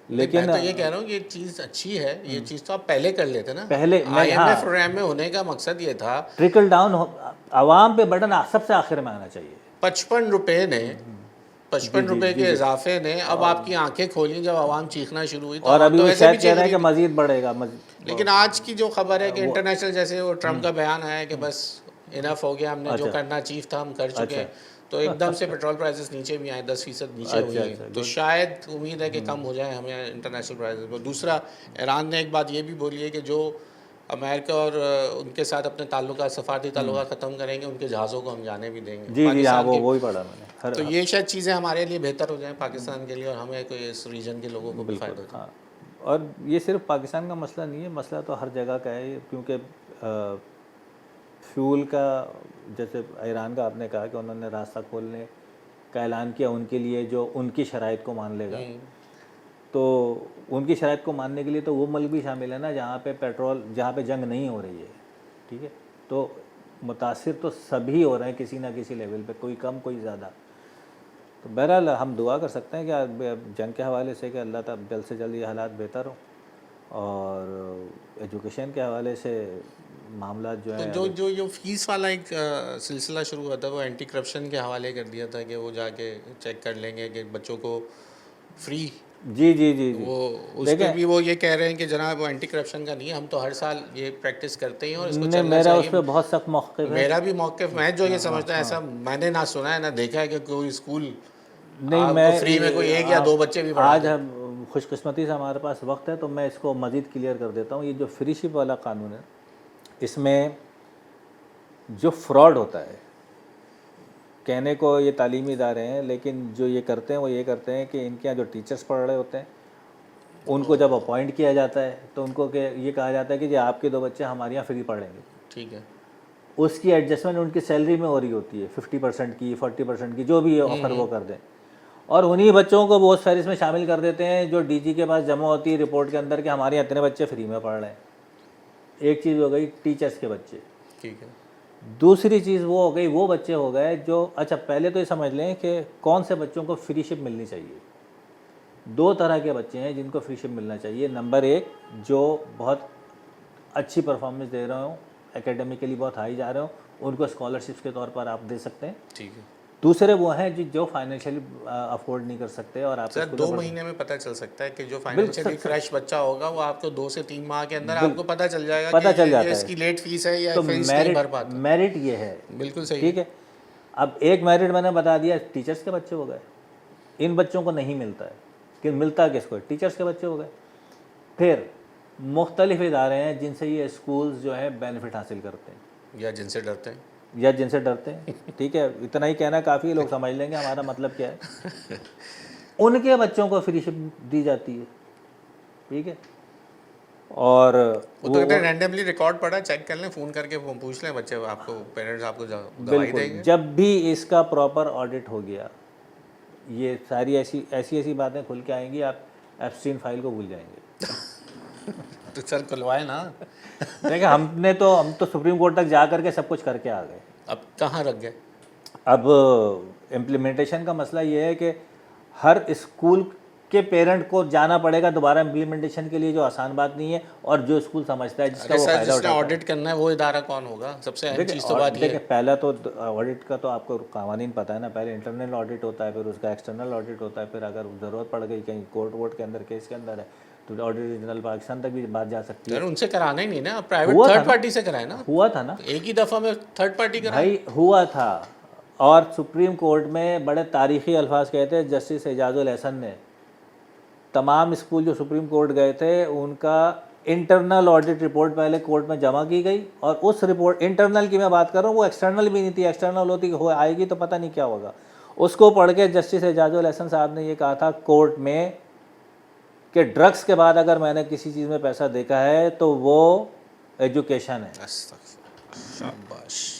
लेकिन मैं तो ये कह रहा हूँ कि ये चीज़ अच्छी है, ये चीज़ तो आप पहले कर लेते ना। पहले IMF प्रोग्राम में होने का मकसद ये था ट्रिकल डाउन, आवाम पे बटन सबसे आखिर में आना चाहिए। 55 रुपये ने ₹55 के इजाफे ने अब आपकी आंखें खोली जब आवाम चीखना शुरू हुई, तो और आवाम अभी तो वो वैसे भी शायद कह चीख रहे हैं रही कि मजीद बढ़ेगा लेकिन आज की जो खबर है कि इंटरनेशनल, जैसे वो ट्रम्प का बयान आया है कि बस इनफ हो गया, हमने जो अच्छा। करना चीफ था हम कर चुके हैं, तो एकदम से पेट्रोल प्राइसेस नीचे भी आए, 10% नीचे अच्छा, हुई हैं। अच्छा, तो शायद उम्मीद है कि कम हो जाए हमें इंटरनेशनल प्राइसेस पर। दूसरा, ईरान ने एक बात ये भी बोली है कि जो अमेरिका और उनके साथ अपने ताल्लुका, सफारती ताल्लुका ख़त्म करेंगे, उनके जहाज़ों को हम जाने भी देंगे। जी जी हाँ, पाकिस्तान वो के- वही पढ़ा मैंने तो ये शायद चीज़ें हमारे लिए बेहतर हो जाएं पाकिस्तान के लिए, और हमें कोई इस रीजन के लोगों को भी फ़ायदा हो जाए। हाँ। और ये सिर्फ पाकिस्तान का मसला नहीं है, मसला तो हर जगह का है, क्योंकि फ्यूल का, जैसे ईरान का आपने कहा कि उन्होंने रास्ता खोलने का ऐलान किया उनके लिए जो उनकी शराइत को मान लेगा, तो उनकी शराइत को मानने के लिए तो वो मुल्क भी शामिल है ना जहाँ पे पेट्रोल, जहाँ पे जंग नहीं हो रही है, ठीक है। तो मुतासिर तो सभी हो रहे हैं किसी ना किसी लेवल पे, कोई कम कोई ज़्यादा। तो बहरहाल हम दुआ कर सकते हैं कि जंग के हवाले से कि अल्लाह ताला जल्द से जल्द ये हालात बेहतर हो, और एजुकेशन के हवाले से मामला जो है, तो जो फीस वाला एक सिलसिला शुरू हुआ था, वो एंटी करप्शन के हवाले कर दिया था कि वो जाके चेक कर लेंगे कि बच्चों को फ्री। जी जी जी जी वो उस पर भी वो ये कह रहे हैं कि जनाब वो एंटी करप्शन का नहीं है, हम तो हर साल ये प्रैक्टिस करते ही हैं और इसको नहीं, चलना मेरा उस चाहिए। पर बहुत सख्त मौक़िफ़ है। मेरा भी मौक़िफ़, मैं जो ये समझता है, ऐसा मैंने ना सुना है ना देखा है कि कोई स्कूल नहीं, मैं फ्री में कोई एक या दो बच्चे भी पढ़ा आज हम खुशकिस्मती से हमारे पास वक्त है, तो मैं इसको मज़ीद क्लियर कर देता हूँ। ये जो फ्रीशिप वाला कानून है, इसमें जो फ्रॉड होता है, कहने को ये तालीमी इदारे हैं, लेकिन जो ये करते हैं वो ये करते हैं कि इनके यहाँ जो टीचर्स पढ़ रहे होते हैं उनको जब अपॉइंट किया जाता है तो उनको ये कहा जाता है कि जी आपके 2 बच्चे हमारे यहाँ फ्री पढ़ेंगे। ठीक है। उसकी एडजस्टमेंट उनकी सैलरी में हो रही होती है, 50% की, 40% की, जो भी ऑफ़र वो कर दें, और उन्हीं बच्चों को वो उस फहरिस्त में शामिल कर देते हैं जो डीजी के पास जमा होती है रिपोर्ट के अंदर कि हमारे यहाँ इतने बच्चे फ्री में पढ़ रहे हैं। एक चीज़ हो गई टीचर्स के बच्चे। ठीक है। दूसरी चीज़ वो हो गई, वो बच्चे हो गए जो, अच्छा पहले तो ये समझ लें कि कौन से बच्चों को फ्रीशिप मिलनी चाहिए। 2 तरह के बच्चे हैं जिनको फ्रीशिप मिलना चाहिए। नंबर 1, जो बहुत अच्छी परफॉर्मेंस दे रहे हो, एकेडमिकली बहुत हाई जा रहे हो, उनको स्कॉलरशिप्स के तौर पर आप दे सकते हैं। ठीक है। दूसरे वो हैं जो फाइनेंशियली अफोर्ड नहीं कर सकते, और आप सर 2 महीने में पता चल सकता है कि जो फाइनेंशियली क्रैश बच्चा होगा वो आपको 2 से 3 माह के अंदर आपको पता चल जाएगा पता चल जाता ये है। इसकी लेट फीस है या तो फीस नहीं भर पाता। मेरिट ये है, बिल्कुल सही। ठीक है। अब एक मेरिट मैंने बता दिया, टीचर्स के बच्चे हो गए। इन बच्चों को नहीं मिलता है, कि मिलता किसको? टीचर्स के बच्चे हो गए। फिर मुख्तलिफ इदारे हैं जिनसे ये स्कूल्स जो है बेनिफिट हासिल करते हैं या जिनसे डरते हैं, ठीक है। इतना ही कहना काफ़ी है, लोग समझ लेंगे हमारा मतलब क्या है। उनके बच्चों को फ्रीशिप दी जाती है, ठीक है। और वो तो कहते हैं रैंडमली रिकॉर्ड पड़ा, चेक कर लें, फ़ोन करके पूछ लें बच्चे, आपको पेरेंट्स आपको दवाई देंगे। जब भी इसका प्रॉपर ऑडिट हो गया, ये सारी ऐसी बातें खुल के आएंगी, आप एप्स्टीन फाइल को भूल जाएंगे। तो सर खुलवाए ना। देखिए हम तो सुप्रीम कोर्ट तक जा करके सब कुछ करके आ गए। अब कहाँ रख गए? अब इम्प्लीमेंटेशन का मसला ये है कि हर स्कूल के पेरेंट को जाना पड़ेगा दोबारा इम्प्लीमेंटेशन के लिए, जो आसान बात नहीं है, और जो स्कूल समझता है जिसका वो फायदा उठाता है। ऑडिट करना है वो इदारा कौन होगा? सबसे अहम चीज़ तो बात ये देखिए, पहला तो ऑडिट का तो आपको कानून पता है ना, पहले इंटरनल ऑडिट होता है, फिर उसका एक्सटर्नल ऑडिट होता है, फिर अगर ज़रूरत पड़ गई कहीं कोर्ट वोट के अंदर, केस के अंदर है, तो ऑडिटर जनरल पाकिस्तान तक भी बात जा सकती है। उनसे कराना ही नहीं ना, प्राइवेट थर्ड पार्टी से कराए ना। हुआ था ना, एक ही दफ़ा में थर्ड पार्टी कराए भाई, हुआ था। और सुप्रीम कोर्ट में बड़े तारीखी अल्फाज कहते हैं, जस्टिस एजाजुल एहसन ने तमाम स्कूल जो सुप्रीम कोर्ट गए थे उनका इंटरनल ऑडिट रिपोर्ट पहले कोर्ट में जमा की गई, और उस रिपोर्ट, इंटरनल की मैं बात कर रहा हूँ, वो एक्सटर्नल भी नहीं थी। एक्सटर्नल होती हो आएगी तो पता नहीं क्या होगा। उसको पढ़ के जस्टिस एजाजुल एहसन साहब ने ये कहा था कोर्ट में कि ड्रग्स के बाद अगर मैंने किसी चीज़ में पैसा देखा है तो वो एजुकेशन है। शाबाश।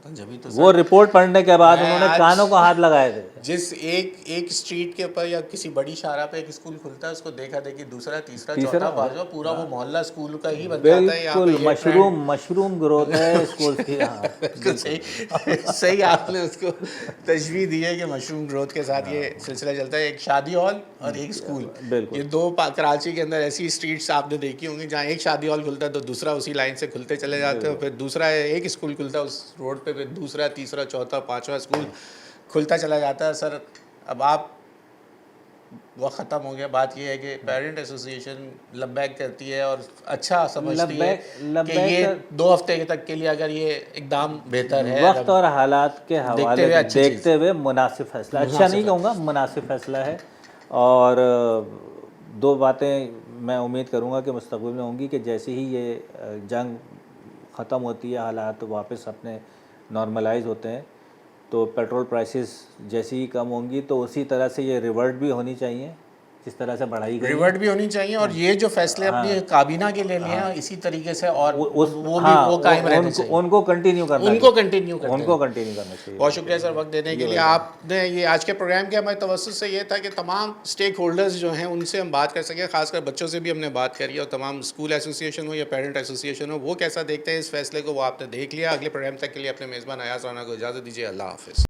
जब तो वो रिपोर्ट पढ़ने के बाद मैं उन्होंने आज- कानों को हाथ लगाए थे। जिस एक स्ट्रीट के ऊपर या किसी बड़ी शाहरा पे एक स्कूल खुलता है, उसको देखा देखी दूसरा तीसरा चौथा पांचवा पूरा वो मोहल्ला स्कूल का ही बन जाता है। यहाँ बिल्कुल मशरूम ग्रोथ है स्कूल की। हाँ, बिल्कुल सही आपने उसको तशबीह दी है कि मशरूम ग्रोथ के साथ ये सिलसिला चलता है। एक शादी हॉल और एक स्कूल, बिल्कुल। ये 2 कराची के अंदर ऐसी स्ट्रीट्स आपने देखी होंगी जहाँ एक शादी हॉल खुलता है तो दूसरा उसी लाइन से खुलते चले जाते हैं, फिर दूसरा एक स्कूल खुलता है उस रोड पे, फिर दूसरा तीसरा चौथा पांचवा स्कूल खुलता चला जाता है। सर अब आप वक्त ख़त्म हो गया। बात ये है कि पेरेंट एसोसिएशन लबैक करती है और अच्छा समझती है कि ये 2 हफ्ते तक के लिए अगर ये एकदम बेहतर है, वक्त और हालात के हवाले हुए अच्छी देखते हुए मुनासिब फैसला, अच्छा नहीं कहूँगा, मुनासिब फैसला है। और 2 बातें मैं उम्मीद करूँगा कि मुस्तक़बिल में होंगी कि जैसे ही ये जंग ख़त्म होती है, हालात वापस अपने नॉर्मलाइज होते हैं, तो पेट्रोल प्राइसेस जैसी ही कम होंगी तो उसी तरह से ये रिवर्ट भी होनी चाहिए जिस तरह से बढ़ाई गई। रिवर्ट भी होनी चाहिए और ये जो फैसले अपनी काबीना के ले लिए हैं इसी तरीके से और वो कायम रहने चाहिए, उनको कंटिन्यू करना उनको कंटिन्यू करना चाहिए। बहुत शुक्रिया सर वक्त देने के लिए। आपने ये आज के प्रोग्राम के हमारे तवज्जुह से ये था कि तमाम स्टेक होल्डर्स जो हैं उनसे हम बात कर सकें, खासकर बच्चों से भी हमने बात करी और तमाम स्कूल एसोसिएशन हो या पेरेंट एसोसिएशन हो वो कैसा देखते हैं इस फैसले को, वो आपने देख लिया। अगले प्रोग्राम तक के लिए अपने मेज़बान अयाज राना को इजाज़त दीजिए। अल्लाह हाफ़िज़।